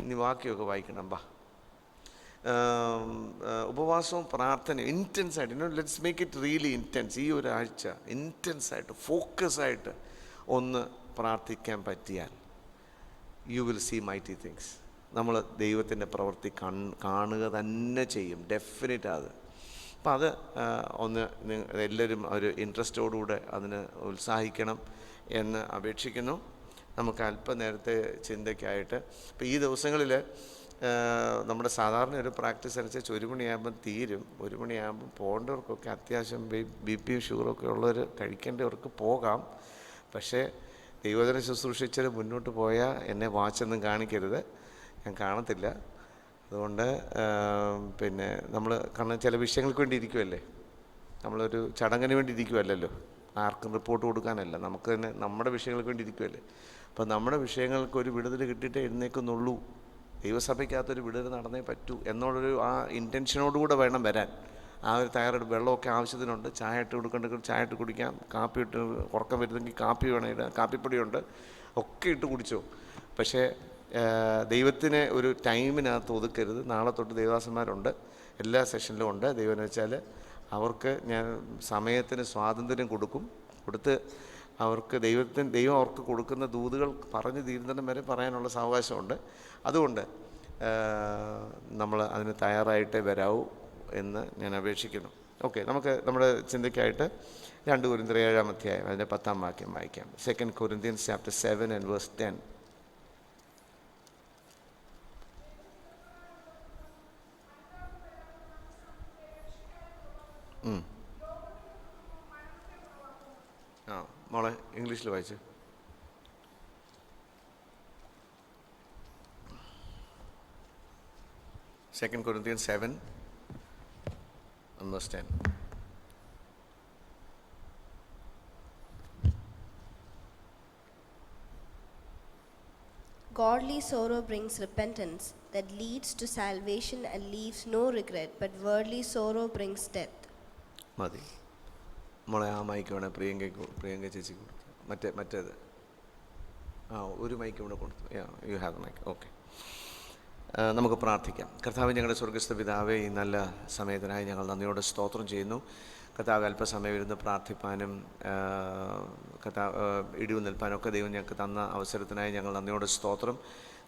ഇനി വാക്യമൊക്കെ വായിക്കണം. ഉപവാസവും പ്രാർത്ഥനയും ഇൻറ്റൻസായിട്ട്, let's make it really intense. ഈ ഒരാഴ്ച ഇൻറ്റൻസായിട്ട് ഫോക്കസായിട്ട് ഒന്ന് പ്രാർത്ഥിക്കാൻ പറ്റിയാൽ you will see mighty things. നമ്മൾ ദൈവത്തിൻ്റെ പ്രവൃത്തി കാണുക തന്നെ ചെയ്യും, ഡെഫിനറ്റ് അത്. അപ്പം അത് ഒന്ന് എല്ലാവരും ഒരു ഇൻട്രസ്റ്റോടുകൂടെ അതിന് ഉത്സാഹിക്കണം എന്ന് അപേക്ഷിക്കുന്നു. നമുക്ക് അല്പനേരത്തെ ചിന്തയ്ക്കായിട്ട് ഇപ്പോൾ ഈ ദിവസങ്ങളിൽ നമ്മുടെ സാധാരണ ഒരു പ്രാക്ടീസ് അനുസരിച്ച് 1 മണിയാകുമ്പം തീരും. 1 മണിയാകുമ്പം പോകേണ്ടവർക്കൊക്കെ അത്യാവശ്യം BP ഷുഗറൊക്കെ ഉള്ളവർ കഴിക്കേണ്ടവർക്ക് പോകാം. പക്ഷേ ദൈവജന ശുശ്രൂഷിച്ചത് മുന്നോട്ട് പോയാൽ എന്നെ വാച്ചൊന്നും കാണിക്കരുത്, ഞാൻ കാണത്തില്ല. അതുകൊണ്ട് പിന്നെ നമ്മൾ കാരണം ചില വിഷയങ്ങൾക്ക് വേണ്ടി ഇരിക്കുമല്ലേ, നമ്മളൊരു ചടങ്ങിന് വേണ്ടി ഇരിക്കുമല്ലോ, ആർക്കും റിപ്പോർട്ട് കൊടുക്കാനല്ല, നമുക്ക് തന്നെ നമ്മുടെ വിഷയങ്ങൾക്ക് വേണ്ടി ഇരിക്കുമല്ലേ. അപ്പം നമ്മുടെ വിഷയങ്ങൾക്ക് ഒരു വിടുതൽ കിട്ടിയിട്ടേ എഴുന്നേക്കുന്നുള്ളൂ. ദൈവസഭയ്ക്കകത്തൊരു വിടുതൽ നടന്നേ പറ്റൂ എന്നുള്ളൊരു ആ ഇൻറ്റൻഷനോടുകൂടെ വേണം വരാൻ. ആ ഒരു തയ്യാറെടുപ്പ്. വെള്ളമൊക്കെ ആവശ്യത്തിനുണ്ട്, ചായ ഇട്ട് കൊടുക്കേണ്ടെങ്കിൽ ചായ ഇട്ട് കുടിക്കാം, കാപ്പി ഇട്ട് ഉറക്കം വരുന്നെങ്കിൽ കാപ്പി വേണം ഇടാം, കാപ്പിപ്പൊടിയുണ്ട്, ഒക്കെ ഇട്ട് കുടിച്ചോ. പക്ഷേ ദൈവത്തിന് ഒരു ടൈമിനകത്ത് ഒതുക്കരുത്. നാളെ തൊട്ട് ദേവദാസന്മാരുണ്ട്, എല്ലാ സെഷനിലും ഉണ്ട്. ദൈവം എന്ന് വെച്ചാൽ അവർക്ക് ഞാൻ സമയത്തിന് സ്വാതന്ത്ര്യം കൊടുത്ത് അവർക്ക് ദൈവം അവർക്ക് കൊടുക്കുന്ന ദൂതുകൾ പറഞ്ഞു തീരുന്നിടം വരെ പറയാനുള്ള സാവകാശമുണ്ട്. അതുകൊണ്ട് നമ്മൾ അതിന് തയ്യാറായിട്ടേ വരാവൂ എന്ന് ഞാൻ അപേക്ഷിക്കുന്നു. ഓക്കെ, നമുക്ക് നമ്മുടെ ചിന്തയ്ക്കായിട്ട് 2 കൊരിന്ത്യർ 7-ാം അധ്യായം അതിൻ്റെ 10-ാം വാക്യം വായിക്കാം. 2 Corinthians chapter 7 and verse 10. മോളെ ഇംഗ്ലീഷിൽ വായിച്ചു. Second Corinthians 7 and verse 10. Godly sorrow brings repentance that leads to salvation and leaves no regret, but worldly sorrow brings death. മതി മോളെ, ആ മൈക്ക് വേണേ പ്രിയങ്ക ചേച്ചി കൊടുത്തു. മറ്റേത് ഒരു മൈക്ക് ഇവിടെ കൊടുത്തു. You have mic. ഓക്കെ, നമുക്ക് പ്രാർത്ഥിക്കാം. കർത്താവ്, ഞങ്ങളുടെ സ്വർഗസ്ഥ പിതാവേ, ഈ നല്ല സമയത്തിനായി ഞങ്ങൾ നന്ദിയോടെ സ്തോത്രം ചെയ്യുന്നു. കർത്താവ്, അല്പസമയം ഇരുന്ന് പ്രാർത്ഥിപ്പാനും ഇടിവ് നിൽപ്പാനും ഒക്കെ ദൈവം ഞങ്ങൾക്ക് തന്ന അവസരത്തിനായി ഞങ്ങൾ നന്ദിയോടെ സ്തോത്രം.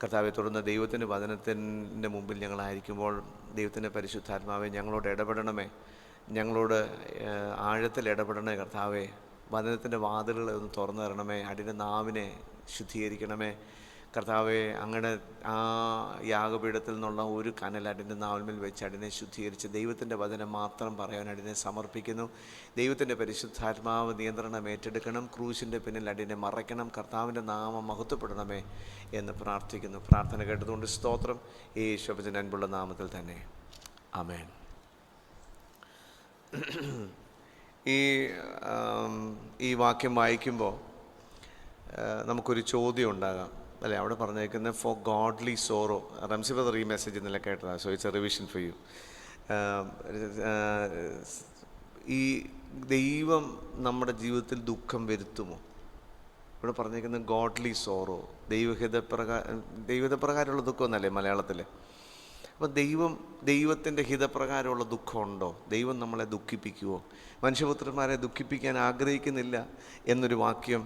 കർത്താവെ, തുടർന്ന് ദൈവത്തിൻ്റെ വചനത്തിൻ്റെ മുമ്പിൽ ഞങ്ങളായിരിക്കുമ്പോൾ ദൈവത്തിൻ്റെ പരിശുദ്ധാത്മാവെ ഞങ്ങളോട് ഇടപെടണമേ, ഞങ്ങളോട് ആഴത്തിൽ ഇടപെടണേ. കർത്താവെ, വചനത്തിൻ്റെ വാതിലുകളെ ഒന്ന് തുറന്നു തരണമേ, അടിയുടെ നാവിനെ ശുദ്ധീകരിക്കണമേ. കർത്താവെ, അങ്ങനെ ആ യാഗപീഠത്തിൽ നിന്നുള്ള ഒരു കനൽ അടിൻ്റെ നാവിന്മേൽ വെച്ച് അടിനെ ശുദ്ധീകരിച്ച് ദൈവത്തിൻ്റെ വചനം മാത്രം പറയാൻ അടിനെ സമർപ്പിക്കുന്നു. ദൈവത്തിൻ്റെ പരിശുദ്ധാത്മാവ് നിയന്ത്രണം ഏറ്റെടുക്കണം, ക്രൂശിൻ്റെ പിന്നിൽ അടിനെ മറയ്ക്കണം, കർത്താവിൻ്റെ നാമം മഹത്വപ്പെടണമേ എന്ന് പ്രാർത്ഥിക്കുന്നു. പ്രാർത്ഥന കേട്ടതുകൊണ്ട് സ്തോത്രം. യേശുവിൻ്റെ അൻപുള്ള നാമത്തിൽ തന്നെ, ആമേൻ. ഈ വാക്യം വായിക്കുമ്പോൾ നമുക്കൊരു ചോദ്യം ഉണ്ടാകാം, അല്ലേ? അവിടെ പറഞ്ഞേക്കുന്നത് for godly sorrow. Ramsi brother ഈ മെസ്സേജ് ഇന്നലെ കേട്ടതാണ്. So it's a revision for you. ഈ ദൈവം നമ്മുടെ ജീവിതത്തിൽ ദുഃഖം വരുത്തുമോ? ഇവിടെ പറഞ്ഞേക്കുന്നത് ഗോഡ്ലി സോറോ, ദൈവഹിതപ്രകാരമുള്ള ദുഃഖം എന്നല്ലേ മലയാളത്തിൽ. അപ്പം ദൈവത്തിൻ്റെ ഹിതപ്രകാരമുള്ള ദുഃഖമുണ്ടോ? ദൈവം നമ്മളെ ദുഃഖിപ്പിക്കുമോ? മനുഷ്യപുത്രന്മാരെ ദുഃഖിപ്പിക്കാൻ ആഗ്രഹിക്കുന്നില്ല എന്നൊരു വാക്യം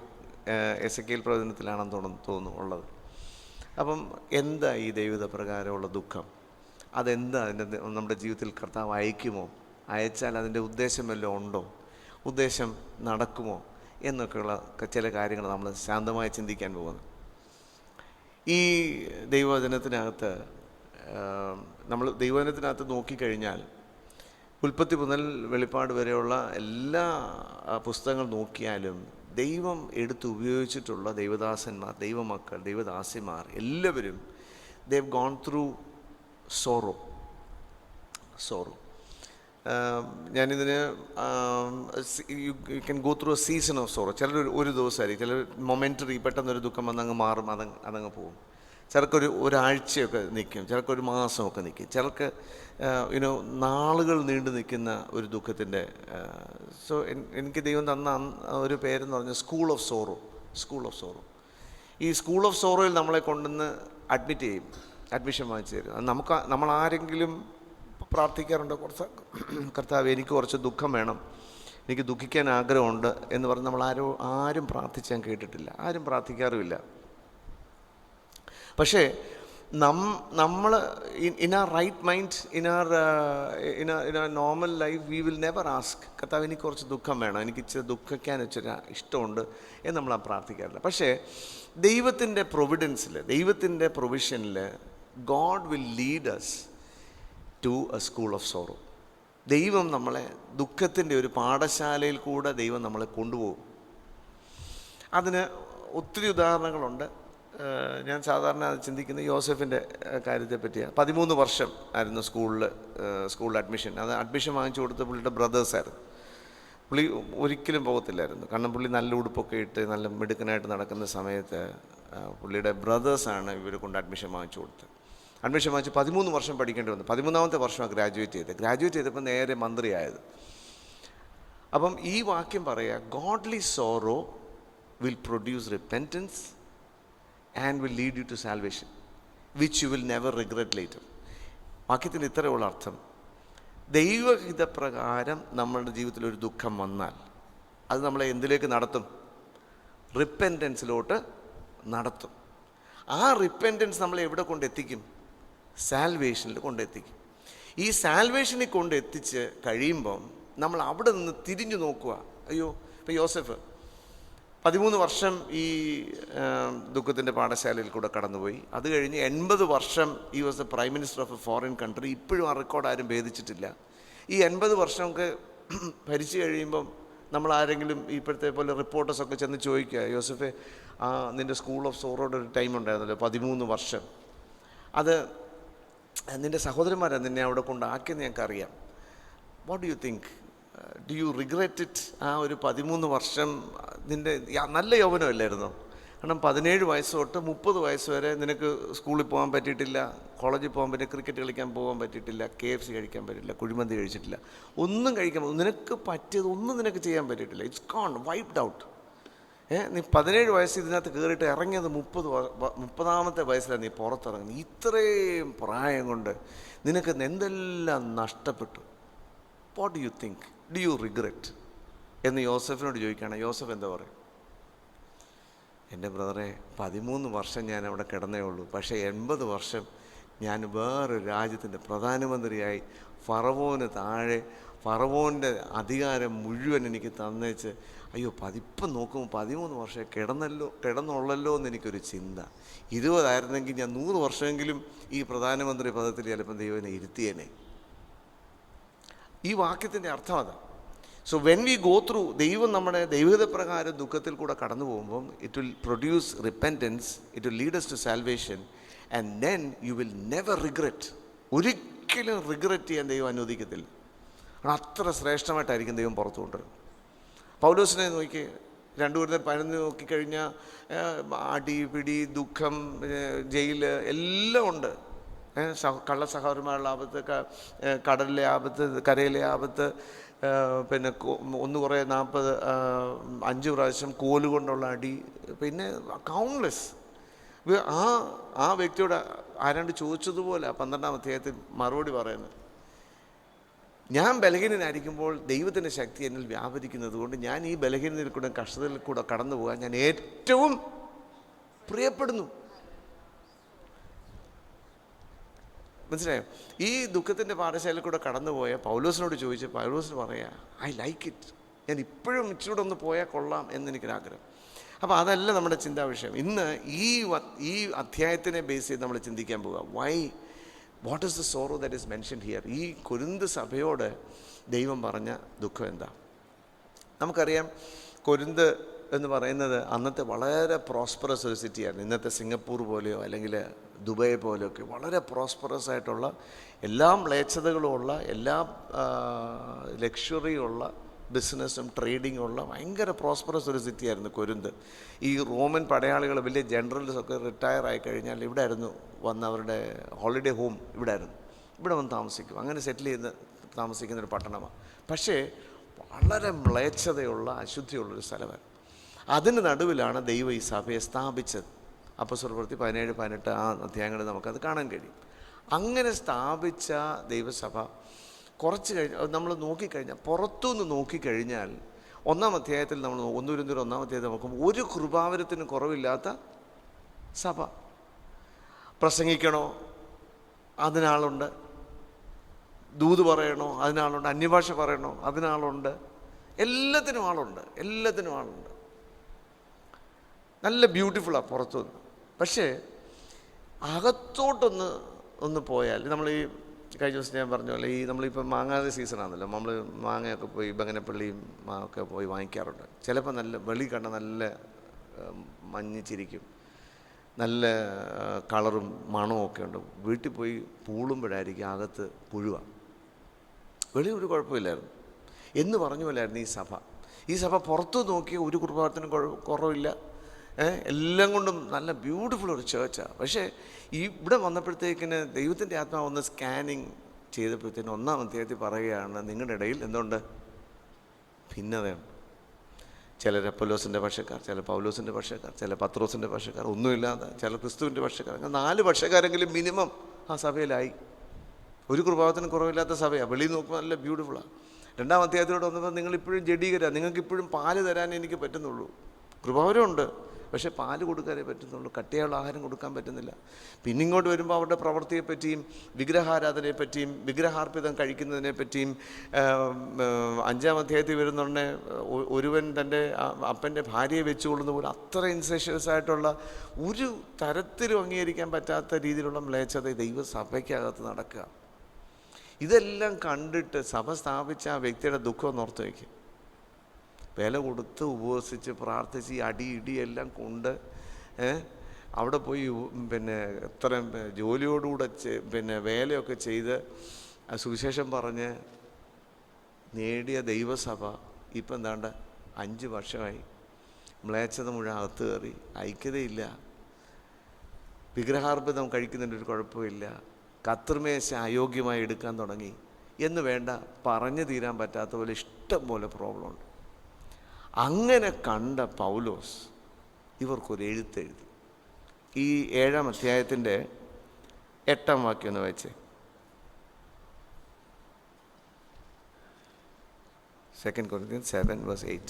എസെക്കിയേൽ പ്രവചനത്തിലാണെന്ന് തോന്നുന്നു ഉള്ളത്. അപ്പം എന്താ ഈ ദൈവഹിതപ്രകാരമുള്ള ദുഃഖം? അതെന്താ? നമ്മുടെ ജീവിതത്തിൽ കർത്താവ് അയക്കുമോ? അയച്ചാൽ അതിൻ്റെ ഉദ്ദേശം വല്ലതും ഉണ്ടോ? ഉദ്ദേശം നടക്കുമോ എന്നൊക്കെയുള്ള ചില കാര്യങ്ങൾ നമ്മൾ ശാന്തമായി ചിന്തിക്കാൻ പോകുന്നു. ഈ ദൈവവചനത്തിനകത്ത് നമ്മൾ ദൈവവചനത്തിനകത്ത് നോക്കിക്കഴിഞ്ഞാൽ ഉൽപ്പത്തി മുതൽ വെളിപ്പാട് വരെയുള്ള എല്ലാ പുസ്തകങ്ങൾ നോക്കിയാലും ദൈവം ഉപയോഗിച്ചിട്ടുള്ള ദൈവദാസന്മാർ, ദൈവമക്കൾ, ദൈവദാസിമാർ എല്ലാവരും they have gone through sorrow. ഞാനിതിന് you can go through a season of sorrow. ചിലർ ഒരു ദിവസമായിരിക്കും, ചിലർ മൊമെൻ്ററി, പെട്ടെന്നൊരു ദുഃഖം വന്നങ്ങ് മാറും, അതങ്ങ് പോകും. ചിലർക്കൊരു ഒരാഴ്ചയൊക്കെ നിൽക്കും, ചിലർക്കൊരു മാസമൊക്കെ നിൽക്കും, ചിലർക്ക് നാളുകൾ നീണ്ടു നിൽക്കുന്ന ഒരു ദുഃഖത്തിൻ്റെ. സോ എനിക്ക് ദൈവം തന്ന ഒരു പേരെന്ന് പറഞ്ഞാൽ സ്കൂൾ ഓഫ് സോറോ. ഈ സ്കൂൾ ഓഫ് സോറോയിൽ നമ്മളെ കൊണ്ടുവന്ന് അഡ്മിറ്റ് ചെയ്യും. അഡ്മിഷൻ വാങ്ങിച്ചു തരും. അത് നമ്മളാരെങ്കിലും പ്രാർത്ഥിക്കാറുണ്ടോ? കർത്താവ് എനിക്ക് കുറച്ച് ദുഃഖം വേണം, എനിക്ക് ദുഃഖിക്കാൻ ആഗ്രഹമുണ്ട് എന്ന് പറഞ്ഞ് ആരും പ്രാർത്ഥിച്ച് ഞാൻ കേട്ടിട്ടില്ല, ആരും പ്രാർത്ഥിക്കാറുമില്ല. പക്ഷേ നമ്മൾ in our right mind, in our normal life we will never ask കർത്താവ് എനിക്ക് കുറച്ച് ദുഃഖം വേണം, എനിക്ക് ഇച്ചിരി ദുഃഖിക്കാൻ ഇച്ചിരി ഇഷ്ടമുണ്ട് എന്ന് നമ്മൾ പ്രാർത്ഥിക്കാറില്ല. പക്ഷേ ദൈവത്തിൻ്റെ പ്രൊവിഡൻസിൽ, ദൈവത്തിൻ്റെ പ്രൊവിഷനിൽ God will lead us to a school of sorrow. ദൈവം നമ്മളെ ദുഃഖത്തിൻ്റെ ഒരു പാഠശാലയിൽ കൂടെ ദൈവം നമ്മളെ കൊണ്ടുപോകും. അതിന് ഒത്തിരി ഉദാഹരണങ്ങളുണ്ട്. ഞാൻ സാധാരണ ചിന്തിക്കുന്നത് യോസെഫിൻ്റെ കാര്യത്തെ പറ്റിയാണ്. 13 വർഷം ആയിരുന്നു സ്കൂളിൽ അഡ്മിഷൻ. അത് അഡ്മിഷൻ വാങ്ങിച്ചു കൊടുത്ത പുള്ളിയുടെ ബ്രദേഴ്സായിരുന്നു. പുള്ളി ഒരിക്കലും പോകത്തില്ലായിരുന്നു, കാരണം പുള്ളി നല്ല ഉടുപ്പൊക്കെ ഇട്ട് നല്ല മിടുക്കനായിട്ട് നടക്കുന്ന സമയത്ത് പുള്ളിയുടെ ബ്രദേഴ്സാണ് ഇവരെ കൊണ്ട് അഡ്മിഷൻ വാങ്ങിച്ചു കൊടുത്തത്. അഡ്മിഷൻ വാങ്ങിച്ച് 13 വർഷം പഠിക്കേണ്ടി വന്നു. 13ാമത്തെ വർഷമാണ് ഗ്രാജുവേറ്റ് ചെയ്തപ്പോൾ നേരെ മന്ത്രിയായത്. അപ്പം ഈ വാക്യം പറയുക, godly sorrow will produce repentance and will lead you to salvation which you will never regret later. വാക്യത്തിന് ഇത്രയുള്ള അർത്ഥം, ദൈവഹിതപ്രകാരം നമ്മളുടെ ജീവിതത്തിൽ ഒരു ദുഃഖം വന്നാൽ അത് നമ്മളെ എന്തിലേക്ക് നടത്തും? റിപ്പൻറ്റൻസിലോട്ട് നടത്തും. ആ റിപ്പൻറ്റൻസ് നമ്മളെ എവിടെ കൊണ്ടെത്തിക്കും? സാൽവേഷനിൽ കൊണ്ടെത്തിക്കും. ഈ സാൽവേഷനിൽ കൊണ്ടെത്തിച്ച് കഴിയുമ്പം നമ്മൾ അവിടെ നിന്ന് തിരിഞ്ഞു നോക്കുക. അയ്യോ, ഇപ്പം യോസെഫ് 13 വർഷം ഈ ദുഃഖത്തിൻ്റെ പാഠശാലയിൽ കൂടെ കടന്നുപോയി. അത് കഴിഞ്ഞ് 80 വർഷം ഈ was A prime minister of A foreign country. ഇപ്പോഴും ആ റെക്കോർഡ് ആരും ഭേദിച്ചിട്ടില്ല. ഈ 80 വർഷമൊക്കെ ഭരിച്ചു കഴിയുമ്പം നമ്മൾ ആരെങ്കിലും ഇപ്പോഴത്തെ പോലെ റിപ്പോർട്ടേഴ്സൊക്കെ ചെന്ന് ചോദിക്കുക, യോസെഫെ നിൻ്റെ സ്കൂൾ ഓഫ് സോറോയുടെ ഒരു ടൈം ഉണ്ടായിരുന്നല്ലോ 13 വർഷം, അത് നിൻ്റെ സഹോദരന്മാരാണ് നിന്നെ അവിടെ കൊണ്ടാക്കിയെന്ന് ഞങ്ങൾക്കറിയാം. What do you think? Do you regret it? ആ ഒരു 13 വർഷം നിൻ്റെ നല്ല യൗവനമല്ലായിരുന്നോ? കാരണം 17 വയസ്സ് തൊട്ട് 30 വയസ്സ് വരെ നിനക്ക് സ്കൂളിൽ പോകാൻ പറ്റിയിട്ടില്ല, കോളേജിൽ പോകാൻ പറ്റില്ല, ക്രിക്കറ്റ് കളിക്കാൻ പോകാൻ പറ്റിയിട്ടില്ല, KFC കഴിക്കാൻ പറ്റില്ല, കുഴിമന്തി കഴിച്ചിട്ടില്ല, ഒന്നും കഴിക്കാൻ, നിനക്ക് പറ്റിയത് ഒന്നും നിനക്ക് ചെയ്യാൻ പറ്റിയിട്ടില്ല. It's gone, wiped out. നീ 17 വയസ്സ് ഇതിനകത്ത് കയറിയിട്ട് ഇറങ്ങിയത് 30ാമത്തെ വയസ്സിലാണ് നീ പുറത്തിറങ്ങുന്നത്. ഇത്രയും പ്രായം കൊണ്ട് നിനക്ക് എന്തെല്ലാം നഷ്ടപ്പെട്ടു. What do you think? Do you regret എന്ന് യോസെഫിനോട് ചോദിക്കുകയാണ്. യോസെഫ് എന്താ പറയും? എൻ്റെ ബ്രദറെ, 13 വർഷം ഞാൻ അവിടെ കിടന്നേ ഉള്ളൂ, പക്ഷേ 80 വർഷം ഞാൻ വേറൊരു രാജ്യത്തിൻ്റെ പ്രധാനമന്ത്രിയായി ഫറവോന് താഴെ ഫറവോൻ്റെ അധികാരം മുഴുവൻ എനിക്ക് തന്നേച്ച്, അയ്യോ ഇപ്പം നോക്കുമ്പോൾ 13 വർഷം കിടന്നുള്ളല്ലോ എന്ന് എനിക്കൊരു ചിന്ത. 20 ആയിരുന്നെങ്കിൽ ഞാൻ 100 വർഷമെങ്കിലും ഈ പ്രധാനമന്ത്രി പദത്തിൽ ചിലപ്പം ദൈവനെ ഇരുത്തിയേനെ. ഈ വാക്യത്തിൻ്റെ അർത്ഥം അതാണ്. So when we go through, ദൈവം നമ്മുടെ ദൈവഹിതപ്രകാരം ദുഃഖത്തിൽ കൂടെ കടന്നു പോകുമ്പം it will produce repentance, it will lead us to salvation and then you will never regret. ഒരിക്കലും റിഗ്രറ്റ് ചെയ്യാൻ ദൈവം അനുവദിക്കത്തില്ല. അത്ര ശ്രേഷ്ഠമായിട്ടായിരിക്കും ദൈവം പുറത്തു കൊണ്ടുവരും. പൗലോസിനെ നോക്കി 2 കൊരിന്ത്യർ 11 നോക്കിക്കഴിഞ്ഞാൽ അടി പിടി ദുഃഖം ജയിൽ എല്ലാം ഉണ്ട്. കള്ളസഹോദരന്മാരുടെ ആപത്ത്, കടലിലെ ആപത്ത്, കരയിലെ ആപത്ത്, പിന്നെ കുറേ 5 പ്രാവശ്യം കോലുകൊണ്ടുള്ള അടി, പിന്നെ കൗണ്ട്ലെസ്. ആ വ്യക്തിയോട് ആരാണ്ട് ചോദിച്ചതുപോലെ 12ാം അധ്യായത്തിൽ മറുപടി പറയുന്നത്, ഞാൻ ബലഹീനനായിരിക്കുമ്പോൾ ദൈവത്തിൻ്റെ ശക്തി എന്നിൽ വ്യാപരിക്കുന്നത് കൊണ്ട് ഞാൻ ഈ ബലഹീനതയിൽ കൂടെ കഷ്ടതയിൽ കൂടെ കടന്നു പോകാൻ ഞാൻ ഏറ്റവും പ്രിയപ്പെടുന്നു. മനസ്സിലായോ? ഈ ദുഃഖത്തിൻ്റെ പാഠശാലയിൽ കൂടെ കടന്നുപോയ പൗലോസിനോട് ചോദിച്ച് പൗലോസിന് പറയാ, ഐ ലൈക്ക് ഇറ്റ്, ഞാൻ ഇപ്പോഴും ഇച്ചിലൂടെ ഒന്ന് പോയാൽ കൊള്ളാം എന്നെനിക്കൊരാഗ്രഹം. അപ്പോൾ അതല്ല നമ്മുടെ ചിന്താ വിഷയം. ഇന്ന് ഈ അധ്യായത്തിനെ ബേസ് ചെയ്ത് നമ്മൾ ചിന്തിക്കാൻ പോവുക. What is the sorrow that is mentioned here? ഈ കൊരിന്ത് സഭയോട് ദൈവം പറഞ്ഞ ദുഃഖം എന്താ? നമുക്കറിയാം, കൊരിന്ത് എന്ന് പറയുന്നത് അന്നത്തെ വളരെ പ്രോസ്പറസ് ഒരു സിറ്റിയായിരുന്നു. ഇന്നത്തെ സിംഗപ്പൂർ പോലെയോ അല്ലെങ്കിൽ ദുബായ് പോലെയൊക്കെ വളരെ പ്രോസ്പറസ് ആയിട്ടുള്ള, എല്ലാ മ്ലേച്ഛതകളുമുള്ള, എല്ലാ ലക്ഷറിയുള്ള ബിസിനസ്സും ട്രേഡിങ്ങും ഉള്ള ഭയങ്കര പ്രോസ്പറസ് ഒരു സിറ്റിയായിരുന്നു കൊരിന്ത്. ഈ റോമൻ പടയാളികൾ, വലിയ ജനറൽസൊക്കെ റിട്ടയർ ആയി കഴിഞ്ഞാൽ ഇവിടെ ആയിരുന്നു വന്ന് അവരുടെ ഹോളിഡേ ഹോം ഇവിടെ വന്ന് താമസിക്കും. അങ്ങനെ സെറ്റിൽ ചെയ്ത് താമസിക്കുന്നൊരു പട്ടണമാണ്. പക്ഷേ വളരെ മ്ലേച്ഛതയുള്ള, അശുദ്ധിയുള്ളൊരു സ്ഥലമാണ്. അതിന് നടുവിലാണ് ദൈവം ഈ സഭയെ സ്ഥാപിച്ചത്. അപ്പോസ്തലപ്രവൃത്തി 17, 18 ആ അധ്യായങ്ങളിൽ നമുക്കത് കാണാൻ കഴിയും. അങ്ങനെ സ്ഥാപിച്ച ദൈവസഭ കുറച്ച് നമ്മൾ നോക്കിക്കഴിഞ്ഞാൽ, പുറത്തുനിന്ന് നോക്കിക്കഴിഞ്ഞാൽ 1-ാം അധ്യായത്തിൽ നമ്മൾ 1 കൊരിന്ത്യർ 1-ാം അധ്യായത്തിൽ നോക്കുമ്പോൾ ഒരു കൃപാവരത്തിന് കുറവില്ലാത്ത സഭ. പ്രസംഗിക്കണോ അതിനാളുണ്ട്, ദൂത് പറയണോ അതിനാളുണ്ട്, അന്യഭാഷ പറയണോ അതിനാളുണ്ട്, എല്ലാത്തിനും ആളുണ്ട്. നല്ല ബ്യൂട്ടിഫുള്ളാണ് പുറത്തുനിന്ന്. പക്ഷേ അകത്തോട്ടൊന്ന് പോയാൽ, നമ്മൾ ഈ കഴിഞ്ഞ ദിവസം ഞാൻ പറഞ്ഞ പോലെ, ഈ നമ്മളിപ്പോൾ മാങ്ങാതെ സീസണാണല്ലോ, നമ്മൾ മാങ്ങയൊക്കെ പോയി ബങ്ങനപ്പള്ളിയും ഒക്കെ പോയി വാങ്ങിക്കാറുണ്ട്. ചിലപ്പോൾ നല്ല വെളി കണ്ട നല്ല മഞ്ഞിച്ചിരിക്കും, നല്ല കളറും മണവും ഒക്കെ ഉണ്ട്. വീട്ടിൽ പോയി പൂളുമ്പോഴായിരിക്കും അകത്ത് പുഴുവാണ്. വെളി ഒരു കുഴപ്പമില്ലായിരുന്നു എന്ന് പറഞ്ഞ പോലെയായിരുന്നു ഈ സഭ പുറത്തു നോക്കിയ ഒരു കൃപാവരത്തിനും കുറവില്ല, എല്ലാം കൊണ്ടും നല്ല ബ്യൂട്ടിഫുൾ ഒരു ചേർച്ചാണ്. പക്ഷേ ഇവിടെ വന്നപ്പോഴത്തേക്കിന് ദൈവത്തിൻ്റെ ആത്മാവ് ഒന്ന് സ്കാനിങ് ചെയ്തപ്പോഴത്തേന് 1-ാം അധ്യായത്തിൽ പറയുകയാണ്, നിങ്ങളുടെ ഇടയിൽ എന്തുണ്ട്? ഭിന്നതയുണ്ട്. ചിലർ അപ്പൊല്ലോസിൻ്റെ പക്ഷക്കാർ, ചില പൗലോസിൻ്റെ പക്ഷക്കാർ, ചില പത്രോസിൻ്റെ പക്ഷക്കാർ, ഒന്നുമില്ലാതെ ചില ക്രിസ്തുവിൻ്റെ പക്ഷക്കാർ. അങ്ങനെ 4 പക്ഷക്കാരെങ്കിലും മിനിമം ആ സഭയിലായി. ഒരു കൃപാവരത്തിനും കുറവില്ലാത്ത സഭയാണ്. വെളിയിൽ നോക്കുമ്പോൾ നല്ല ബ്യൂട്ടിഫുള്ളാണ്. 2-ാം അധ്യായത്തിലൂടെ വന്നപ്പോൾ നിങ്ങളിപ്പോഴും ജഡീകരാണ്, നിങ്ങൾക്കിപ്പോഴും പാല് തരാൻ എനിക്ക് പറ്റുന്നുള്ളൂ. കൃപാവരമുണ്ട്, പക്ഷേ പാല് കൊടുക്കാനേ പറ്റുന്നുള്ളൂ, കട്ടിയുള്ള ആഹാരം കൊടുക്കാൻ പറ്റുന്നില്ല. പിന്നെ ഇങ്ങോട്ട് വരുമ്പോൾ അവരുടെ പ്രവൃത്തിയെപ്പറ്റിയും വിഗ്രഹാരാധനയെപ്പറ്റിയും വിഗ്രഹാർപ്പിതം കഴിക്കുന്നതിനെപ്പറ്റിയും 5-ാം അധ്യായത്തിൽ വരുന്നുണ്ട്, ഒരുവൻ തൻ്റെ അപ്പൻ്റെ ഭാര്യയെ വെച്ചുകൊള്ളുന്ന പോലെ അത്ര ഇൻസെഷ്യസ് ആയിട്ടുള്ള ഒരു തരത്തിലും അംഗീകരിക്കാൻ പറ്റാത്ത രീതിയിലുള്ള മ്ലേച്ഛത ദൈവസഭയ്ക്കകത്ത് നടക്കുക. ഇതെല്ലാം കണ്ടിട്ട് സഭ സ്ഥാപിച്ച ആ വ്യക്തിയുടെ ദുഃഖം ഒന്ന് ഓർത്ത് വയ്ക്കും. വില കൊടുത്ത് ഉപവസിച്ച് പ്രാർത്ഥിച്ച് ഈ ഇടിയെല്ലാം കൊണ്ട് അവിടെ പോയി പിന്നെ എത്ര ജോലിയോടുകൂടെ വേലയൊക്കെ ചെയ്ത് സുവിശേഷം പറഞ്ഞ് നേടിയ ദൈവസഭ ഇപ്പം എന്താണ്ട് 5 വർഷമായി മ്ലേച്ഛത മുഴുവൻ അകത്ത് കയറി. ഐക്യതയില്ല, വിഗ്രഹാർപ്പിതം കഴിക്കുന്നതിൻ്റെ ഒരു കുഴപ്പമില്ല, കത്രിമേശ അയോഗ്യമായി എടുക്കാൻ തുടങ്ങി എന്ന് വേണ്ട, പറഞ്ഞു തീരാൻ പറ്റാത്ത പോലെ ഇഷ്ടം പോലെ പ്രോബ്ലമുണ്ട്. അങ്ങനെ കണ്ട പൗലോസ് ഇവർക്കൊരു എഴുത്തെഴുതി. ഈ 7-ാം അധ്യായത്തിൻ്റെ 8-ാം വാക്യം ഒന്ന് വായിച്ചേ. 2 Corinthians 7:8.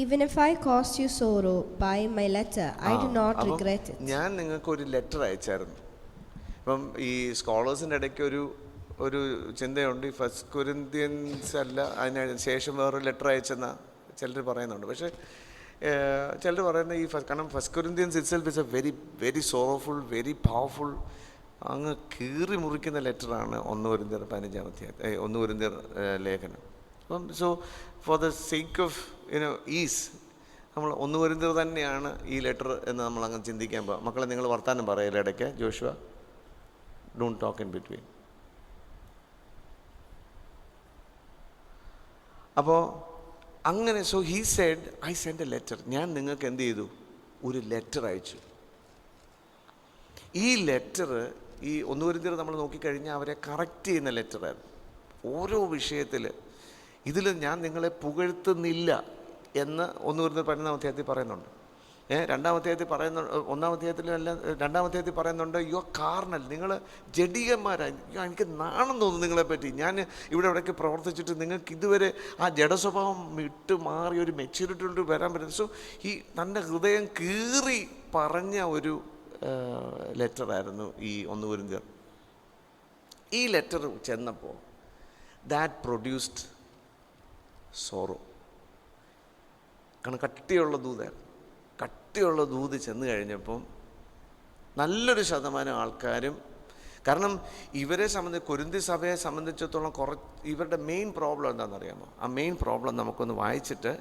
Even if I caused you sorrow by my letter, I do not regret it. ഞാൻ നിങ്ങൾക്കൊരു ലെറ്റർ അയച്ചായിരുന്നു. ഇപ്പം ഈ സ്കോളേഴ്സിൻ്റെ ഇടയ്ക്ക് ഒരു ചിന്തയുണ്ട്, 1 Corinthians അല്ല, അതിന് ശേഷം വേറൊരു ലെറ്റർ അയച്ചെന്ന ചിലർ പറയുന്നുണ്ട്. പക്ഷേ ചിലർ പറയുന്നത് കാരണം 1 Corinthians itself is a very very sorrowful, very powerful, അങ്ങ് കീറി മുറിക്കുന്ന ലെറ്ററാണ് 1 Corinthians 15-ാം അധ്യായം 1 Corinthians ലേഖനം. അപ്പം so for the sake of is നമ്മൾ 1 Corinthians തന്നെയാണ് ഈ ലെറ്റർ എന്ന് നമ്മൾ അങ്ങ് ചിന്തിക്കാൻ പോകാം. മക്കളെ, നിങ്ങൾ വർത്താനം പറയല്ലേ ഇടയ്ക്ക്? Joshua, don't talk in between. അപ്പോൾ അങ്ങനെ so he said I send A letter. ഞാൻ നിങ്ങൾക്ക് എന്ത് ചെയ്തു? ഒരു ലെറ്റർ അയച്ചു. ഈ ലെറ്റർ ഈ 1 Corinthians നമ്മൾ നോക്കിക്കഴിഞ്ഞാൽ അവരെ കറക്റ്റ് ചെയ്യുന്ന ലെറ്ററായിരുന്നു. ഓരോ വിഷയത്തിൽ ഇതിൽ ഞാൻ നിങ്ങളെ പുകഴ്ത്തുന്നില്ല എന്ന് 1 Corinthians 15-ാം അധ്യായത്തിൽ പറയുന്നുണ്ട്. 2-ാം അധ്യായത്തിൽ പറയുന്നുണ്ട്, 1-ാം അധ്യായത്തിലല്ല 2-ാം അധ്യായത്തിൽ പറയുന്നുണ്ട്, യു ആർ കാർണൽ, നിങ്ങൾ ജഡികന്മാരാണ്. എനിക്ക് നാണം തോന്നുന്നു നിങ്ങളെപ്പറ്റി. ഞാൻ ഇവിടെ ഇവിടേക്ക് പ്രവർത്തിച്ചിട്ട് നിങ്ങൾക്ക് ഇതുവരെ ആ ജഡസ്വഭാവം വിട്ട് മാറി ഒരു മെച്യൂരിറ്റിയോട് വരാൻ പറ്റും. സോ ഈ തൻ്റെ ഹൃദയം കീറി പറഞ്ഞ ഒരു ലെറ്ററായിരുന്നു ഈ 1 Corinthians. ഈ ലെറ്റർ ചെന്നപ്പോൾ ദാറ്റ് പ്രൊഡ്യൂസ്ഡ് സോറോ. കാരണം കട്ടിയുള്ള ദൂത് ചെന്ന് കഴിഞ്ഞപ്പം നല്ലൊരു ശതമാനം ആൾക്കാരും, കാരണം ഇവരെ കൊരിന്തി സഭയെ സംബന്ധിച്ചിടത്തോളം ഇവരുടെ മെയിൻ പ്രോബ്ലം എന്താണെന്നറിയാമോ? ആ മെയിൻ പ്രോബ്ലം നമുക്കൊന്ന് വായിച്ചിട്ട്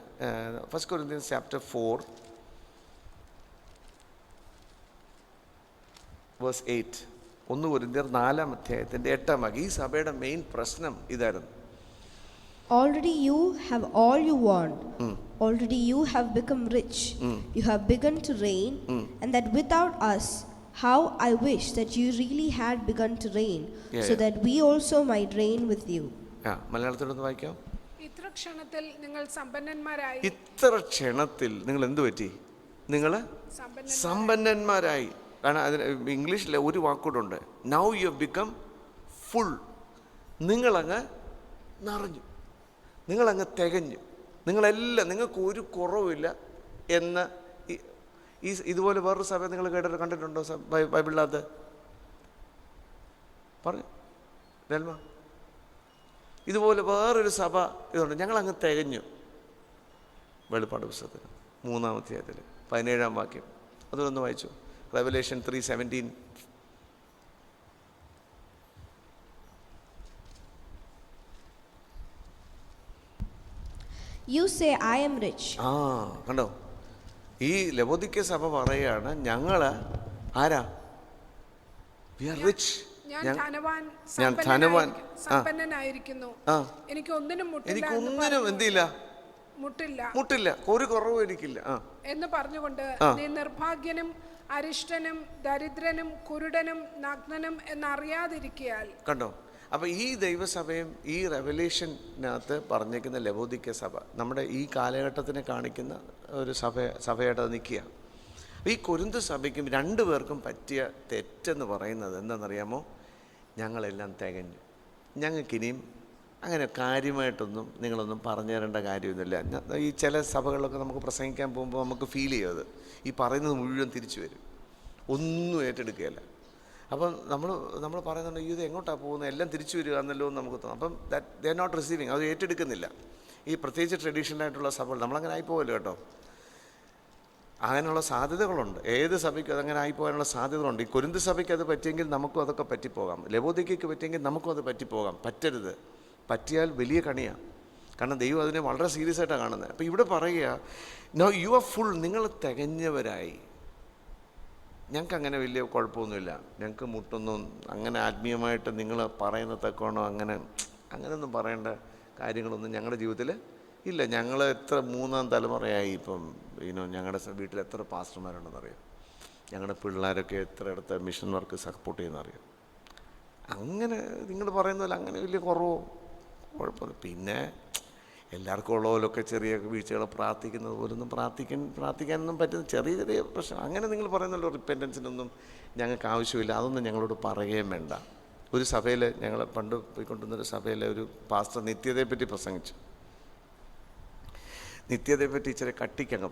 1 Corinthians chapter 4:8. 1 Corinthians 4-ാം അധ്യായത്തിൻ്റെ 8-ാം വാക്യം. ഈ സഭയുടെ മെയിൻ പ്രശ്നം ഇതായിരുന്നു. Already you have all you want. Already you have become rich. You have begun to reign, and that without us, how I wish that you really had begun to reign, so that we also might reign with you. മലയാളത്തിലൊന്ന് വായിക്കാം. ഇത്ര ക്ഷണത്തിൽ നിങ്ങൾ സമ്പന്നന്മാരായി. ഇത്ര ക്ഷണത്തിൽ നിങ്ങൾ എന്ത് പറ്റി? നിങ്ങൾ സമ്പന്നന്മാരായി. കാരണം അതിന് ഇംഗ്ലീഷിൽ ഒരു വാക്കുകൂടുണ്ട്, now you have become full. നിങ്ങളങ്ങ് നിറഞ്ഞു, നിങ്ങളങ്ങ് തികഞ്ഞു, നിങ്ങളെല്ലാം, നിങ്ങൾക്ക് ഒരു കുറവുമില്ല എന്ന്. ഇതുപോലെ വേറൊരു സഭ നിങ്ങൾ കണ്ടിട്ടുണ്ടോ ബൈബിളിനകത്ത്? പറഞ്ഞു രൽമ, ഇതുപോലെ വേറൊരു സഭ ഇതുണ്ട്, ഞങ്ങളങ്ങ് തികഞ്ഞു. വെളിപ്പാട് പുസ്തകത്തിൽ 3-ാം അധ്യായത്തിൽ 17-ാം വാക്യം, അതൊന്ന് വായിച്ചു. Revelation 3:17. You say I am rich. കണ്ടോ, ഈ ലവോദിക്ക സഭ പറയാണ്, ഞങ്ങള് ആരാ? We are rich. ഞാൻ ധനവാൻ, സമ്പന്നനായിരിക്കുന്നു, എനിക്കൊന്നിനും എന്തില്ല, മുട്ടില്ല, ഒരു കുറവും എനിക്കില്ല എന്ന് പറഞ്ഞുകൊണ്ട് നീ നിർഭാഗ്യനും അരിഷ്ടനും ദരിദ്രനും കുരുടനും നഗ്നനും എന്നറിയാതിരിക്കയാൽ. കണ്ടോ, അപ്പോൾ ഈ ദൈവസഭയും ഈ റെവലേഷനകത്ത് പറഞ്ഞേക്കുന്ന ലവോദിക്ക സഭ നമ്മുടെ ഈ കാലഘട്ടത്തിനെ കാണിക്കുന്ന ഒരു സഭയായിട്ട് നിൽക്കുക. ഈ കൊരിന്ത് സഭയ്ക്കും രണ്ടുപേർക്കും പറ്റിയ തെറ്റെന്ന് പറയുന്നത് എന്താണെന്നറിയാമോ? ഞങ്ങളെല്ലാം തികഞ്ഞു, ഞങ്ങൾക്കിനിയും അങ്ങനെ കാര്യമായിട്ടൊന്നും നിങ്ങളൊന്നും പറഞ്ഞു തരേണ്ട കാര്യമൊന്നുമില്ല. ഈ ചില സഭകളിലൊക്കെ നമുക്ക് പ്രസംഗിക്കാൻ പോകുമ്പോൾ നമുക്ക് ഫീൽ ചെയ്യും, അത് ഈ പറയുന്നത് മുഴുവൻ തിരിച്ചു വരും, ഒന്നും ഏറ്റെടുക്കുകയല്ല. അപ്പം നമ്മൾ പറയുന്നുണ്ട്, ഇത് എങ്ങോട്ടാണ് പോകുന്നത്, എല്ലാം തിരിച്ചു വരിക എന്നല്ലോ എന്ന് നമുക്ക് തോന്നും. അപ്പം ദേ ആർ നോട്ട് റിസീവിങ്, അത് ഏറ്റെടുക്കുന്നില്ല. ഈ പ്രത്യേകിച്ച് ട്രഡീഷണലായിട്ടുള്ള സഭകൾ നമ്മളങ്ങനെ ആയിപ്പോവല്ലോ കേട്ടോ. അങ്ങനെയുള്ള സാധ്യതകളുണ്ട്, ഏത് സഭയ്ക്കും അതങ്ങനെ ആയിപ്പോകാനുള്ള സാധ്യതകളുണ്ട്. ഈ കൊരിന്ത് സഭയ്ക്ക് അത് പറ്റിയെങ്കിൽ നമുക്കും അതൊക്കെ പറ്റിപ്പോകാം, ലവോദിക്കയ്ക്ക് പറ്റിയെങ്കിൽ നമുക്കും അത് പറ്റിപ്പോകാം. പറ്റരുത്, പറ്റിയാൽ വലിയ കണിയാണ്. കാരണം ദൈവം അതിനെ വളരെ സീരിയസ് ആയിട്ടാണ് കാണുന്നത്. അപ്പോൾ ഇവിടെ പറയുക, നോ യു ആർ ഫുൾ, നിങ്ങൾ തികഞ്ഞവരായി. ഞങ്ങൾക്ക് അങ്ങനെ വലിയ കുഴപ്പമൊന്നുമില്ല, ഞങ്ങൾക്ക് മുട്ടൊന്നും അങ്ങനെ ആത്മീയമായിട്ട് നിങ്ങൾ പറയുന്ന തക്കോണോ അങ്ങനെയൊന്നും പറയേണ്ട കാര്യങ്ങളൊന്നും ഞങ്ങളുടെ ജീവിതത്തിൽ ഇല്ല. ഞങ്ങൾ എത്ര 3-ാം തലമുറയായി ഇപ്പം ഞങ്ങളുടെ വീട്ടിൽ എത്ര പാസ്റ്റർമാരുണ്ടെന്നറിയാം, ഞങ്ങളുടെ പിള്ളേരൊക്കെ എത്ര ഇടത്ത് മിഷൻ വർക്ക് സപ്പോർട്ട് ചെയ്യുന്നറിയാം. അങ്ങനെ നിങ്ങൾ പറയുന്ന പോലെ അങ്ങനെ വലിയ കുറവോ കുഴപ്പമില്ല. പിന്നെ എല്ലാവർക്കും ഉള്ള പോലൊക്കെ ചെറിയ വീഴ്ചകൾ പ്രാർത്ഥിക്കുന്നത് പോലൊന്നും പ്രാർത്ഥിക്കാനൊന്നും പറ്റുന്ന ചെറിയ ചെറിയ പ്രശ്നം, അങ്ങനെ നിങ്ങൾ പറയുന്നല്ലോ റിപ്പൻറ്റൻസിനൊന്നും ഞങ്ങൾക്ക് ആവശ്യമില്ല, അതൊന്നും ഞങ്ങളോട് പറയുകയും വേണ്ട. ഒരു സഭയിൽ ഞങ്ങൾ പണ്ട് പോയിക്കൊണ്ടിരുന്നൊരു സഭയിലെ ഒരു പാസ്റ്റർ നിത്യതയെപ്പറ്റി പ്രസംഗിച്ചു. നിത്യതയെപ്പറ്റി ഇച്ചിരി കട്ടിക്കങ്ങ്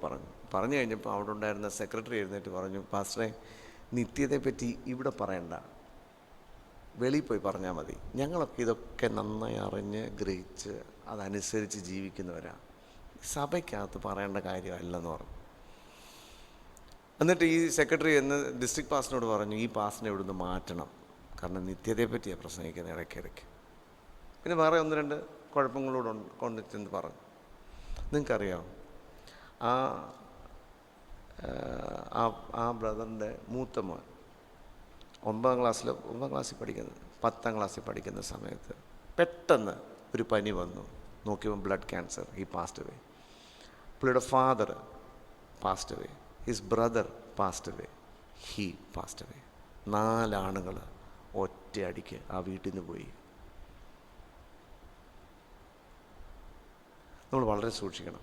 പറഞ്ഞു കഴിഞ്ഞപ്പോൾ അവിടെ ഉണ്ടായിരുന്ന സെക്രട്ടറി എഴുന്നേറ്റ് പറഞ്ഞു, പാസ്റ്ററെ നിത്യതയെപ്പറ്റി ഇവിടെ പറയണ്ട, വെളിയിൽ പോയി പറഞ്ഞാൽ മതി, ഞങ്ങളൊക്കെ ഇതൊക്കെ നന്നായി അറിഞ്ഞ് ഗ്രഹിച്ച് അതനുസരിച്ച് ജീവിക്കുന്നവരാണ്, സഭയ്ക്കകത്ത് പറയേണ്ട കാര്യമല്ലെന്ന് പറഞ്ഞു. എന്നിട്ട് ഈ സെക്രട്ടറി എന്ന് ഡിസ്ട്രിക്ട് പാസ്റ്ററിനോട് പറഞ്ഞു, ഈ പാസ്റ്ററിനെ ഇവിടുന്ന് മാറ്റണം, കാരണം നിത്യതയെപ്പറ്റിയാണ് പ്രസംഗിക്കുന്നത് ഇടയ്ക്കിടയ്ക്ക്. പിന്നെ വേറെ 1-2 കുഴപ്പങ്ങളോട് കൊണ്ടിട്ടെന്ന് പറഞ്ഞു. നിങ്ങൾക്കറിയാം, ആ ബ്രദറിൻ്റെ മൂത്ത മോൻ 9ാം ക്ലാസ്സിൽ പഠിക്കുന്നത് 10ാം ക്ലാസ്സിൽ പഠിക്കുന്ന സമയത്ത് പെട്ടെന്ന് ഒരു പനി വന്നു. നോക്കിയപ്പോൾ blood cancer. He passed away. പുള്ളിയുടെ father passed away, his brother passed away, he passed away. 4 ആണുങ്ങൾ ഒറ്റയടിക്ക് ആ വീട്ടിൽ നിന്ന് പോയി. നമ്മൾ വളരെ സൂക്ഷിക്കണം.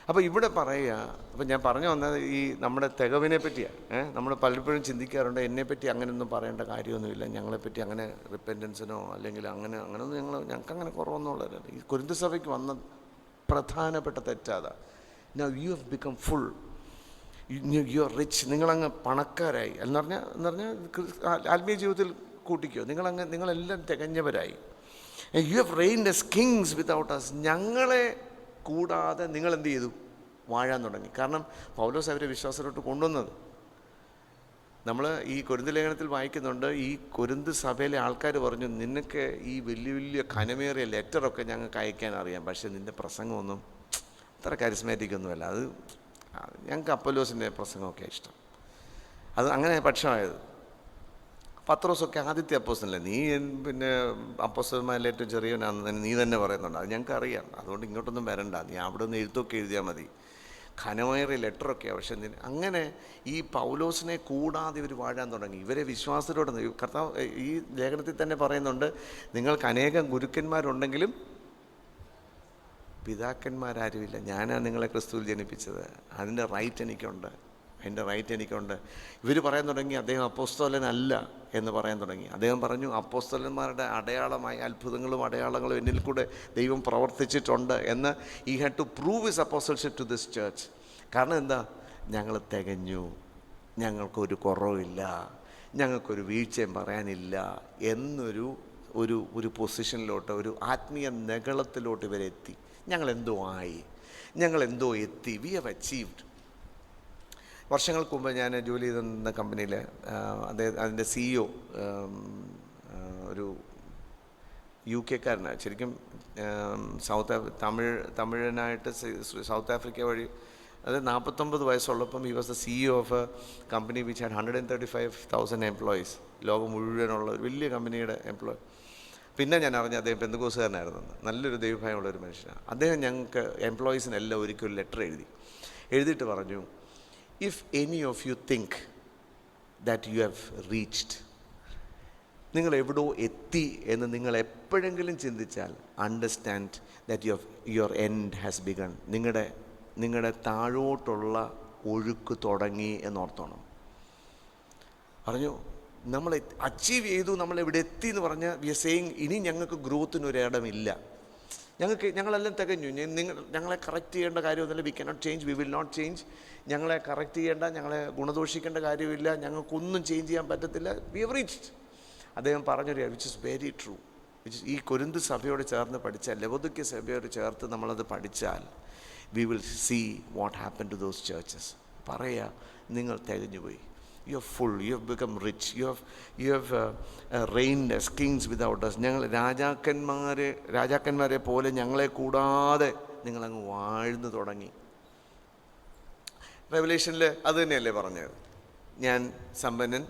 അപ്പോൾ ഇവിടെ പറയുക, അപ്പോൾ ഞാൻ പറഞ്ഞു വന്നത് ഈ നമ്മുടെ തികവിനെ പറ്റിയാണ്. നമ്മൾ പലപ്പോഴും ചിന്തിക്കാറുണ്ട്, എന്നെപ്പറ്റി അങ്ങനെയൊന്നും പറയേണ്ട കാര്യമൊന്നുമില്ല, ഞങ്ങളെപ്പറ്റി അങ്ങനെ റിപ്പൻറ്റൻസിനോ അല്ലെങ്കിൽ അങ്ങനെയൊന്നും ഞങ്ങൾക്ക് അങ്ങനെ കുറവൊന്നുമുള്ളതല്ല. ഈ കൊരിന്ത് സഭയ്ക്ക് വന്ന പ്രധാനപ്പെട്ട തെറ്റാതാ. Now you have become full, you are rich, നിങ്ങളങ്ങ് പണക്കാരായി എന്ന് പറഞ്ഞാൽ ആത്മീയ ജീവിതത്തിൽ കൂട്ടിക്കോ, നിങ്ങളെല്ലാം തികഞ്ഞവരായി. You have reigned as kings without us, ഞങ്ങളെ കൂടാതെ നിങ്ങൾ എന്ത് ചെയ്തു? വാഴാൻ തുടങ്ങി. കാരണം പൗലോസ് അവരെ വിശ്വാസത്തിലോട്ട് കൊണ്ടുവന്നത്. നമ്മൾ ഈ കൊരിന്ത് ലേഖനത്തിൽ വായിക്കുന്നുണ്ട്, ഈ കൊരിന്ത് സഭയിലെ ആൾക്കാർ പറഞ്ഞു, നിനക്ക് ഈ വലിയ വലിയ ഘനമേറിയ ലെറ്ററൊക്കെ ഞങ്ങൾക്ക് അയക്കാൻ അറിയാം, പക്ഷേ നിൻ്റെ പ്രസംഗമൊന്നും അത്ര കരിസ്മാറ്റിക് ഒന്നുമല്ല, അത് ഞങ്ങൾക്ക് അപ്പൊല്ലോസിൻ്റെ പ്രസംഗമൊക്കെ ഇഷ്ടം. അത് അങ്ങനെ പക്ഷമായത്. പത്രോസൊക്കെ ആദ്യത്തെ അപ്പോസ്തലനല്ലേ, നീ പിന്നെ അപ്പോസ്തലന്മാരിൽ ഏറ്റവും ചെറിയവനാണെന്ന് നീ തന്നെ പറയുന്നുണ്ട്, അത് ഞങ്ങൾക്ക് അറിയാം, അതുകൊണ്ട് ഇങ്ങോട്ടൊന്നും വരണ്ട, നീ അവിടെ നിന്ന് എഴുത്തൊക്കെ എഴുതിയാൽ മതി, ഘനമേറിയ ലെറ്ററൊക്കെയാണ്. പക്ഷെ അങ്ങനെ ഈ പൗലോസിനെ കൂടാതെ ഇവർ വാഴാൻ തുടങ്ങി. ഇവരെ വിശ്വാസത്തോടെ കർത്താവ് ഈ ലേഖനത്തിൽ തന്നെ പറയുന്നുണ്ട്, നിങ്ങൾക്ക് അനേകം ഗുരുക്കന്മാരുണ്ടെങ്കിലും പിതാക്കന്മാരാരുമില്ല, ഞാനാണ് നിങ്ങളെ ക്രിസ്തുവിൽ ജനിപ്പിച്ചത്, അതിൻ്റെ റൈറ്റ് എനിക്കുണ്ട് അതിൻ്റെ റൈറ്റ് എനിക്കുണ്ട്. ഇവർ പറയാൻ തുടങ്ങി അദ്ദേഹം അപ്പോസ്തലനല്ല എന്ന് പറയാൻ തുടങ്ങി. അദ്ദേഹം പറഞ്ഞു അപ്പോസ്തലന്മാരുടെ അടയാളമായി അത്ഭുതങ്ങളും അടയാളങ്ങളും എന്നിൽ കൂടെ ദൈവം പ്രവർത്തിച്ചിട്ടുണ്ട് എന്ന്. He had to prove his apostleship to this church. കാരണം എന്താ? ഞങ്ങൾ തികഞ്ഞു, ഞങ്ങൾക്കൊരു കുറവില്ല, ഞങ്ങൾക്കൊരു വീഴ്ചയും പറയാനില്ല എന്നൊരു ഒരു ഒരു പൊസിഷനിലോട്ട്, ഒരു ആത്മീയ നെഗളത്തിലോട്ട് ഇവരെത്തി. ഞങ്ങളെന്തോ ആയി, ഞങ്ങളെന്തോ എത്തി, വി ഹാവ് അച്ചീവ്ഡ്. വർഷങ്ങൾക്ക് മുമ്പ് ഞാൻ ജോലി ചെയ്തിരുന്ന കമ്പനിയിൽ അതിൻ്റെ CEO ഒരു UK കാരനാണ്. ശരിക്കും തമിഴനായിട്ട് സൗത്ത് ആഫ്രിക്ക വഴി, അത് 49 വയസ്സുള്ളപ്പം he was the CEO of a company which had 135,000 employees. ലോകം മുഴുവനുള്ള ഒരു വലിയ കമ്പനിയുടെ എംപ്ലോയി. പിന്നെ ഞാൻ അറിഞ്ഞ അദ്ദേഹം പെന്തക്കോസുകാരനായിരുന്നു. നല്ലൊരു ദൈവഭയമുള്ളൊരു മനുഷ്യനാണ് അദ്ദേഹം. ഞങ്ങൾക്ക് എംപ്ലോയീസിനെല്ലാം ഒരിക്കലും ലെറ്റർ എഴുതിയിട്ട് പറഞ്ഞു, if any of you think that you have reached, നിങ്ങൾ എവിടോ എത്തി എന്ന് നിങ്ങൾ എപ്പോഴെങ്കിലും ചിന്തിച്ചാൽ, understand that your end has begun. നിങ്ങളുടെ താഴോട്ടുള്ള ഒഴുക്ക് തുടങ്ങി എന്നോർത്തോണം. പറഞ്ഞു നമ്മൾ അച്ചീവ് ചെയ്തു, നമ്മൾ എവിടെ എത്തി എന്ന് പറഞ്ഞാൽ വി ആർ സേയിങ് ഇനി ഞങ്ങൾക്ക് ഗ്രോത്തിനൊരിടമില്ല, ഞങ്ങളെല്ലാം തികഞ്ഞു, ഞങ്ങളെ കറക്റ്റ് ചെയ്യേണ്ട കാര്യമൊന്നുമില്ല. We cannot change, we will not change. ഞങ്ങളെ കറക്റ്റ് ചെയ്യേണ്ട, ഞങ്ങളെ ഗുണദോഷിക്കേണ്ട കാര്യമില്ല, ഞങ്ങൾക്കൊന്നും ചേഞ്ച് ചെയ്യാൻ പറ്റത്തില്ല, വി ഹവ് റീച്ച്ഡ്. അദ്ദേഹം പറഞ്ഞൊരു വിച്ച് ഇസ് വെരി ട്രൂ, ഈ കൊരിന്ത് സഭയോട് ചേർന്ന് പഠിച്ചാൽ, ലവോദിക്യ സഭയോട് ചേർത്ത് നമ്മളത് പഠിച്ചാൽ, we will see what happen to those churches. പറയുക, നിങ്ങൾ തികഞ്ഞുപോയി, you are full, you have become rich, you have reigned as kings without us. ഞങ്ങൾ രാജാക്കന്മാരെ പോലെ ഞങ്ങളെ കൂടാതെ നിങ്ങളങ്ങ് വാഴ്ന്നു തുടങ്ങി. റെവലേഷനിൽ അത് തന്നെയല്ലേ പറഞ്ഞത്, ഞാൻ സമ്പന്നൻ.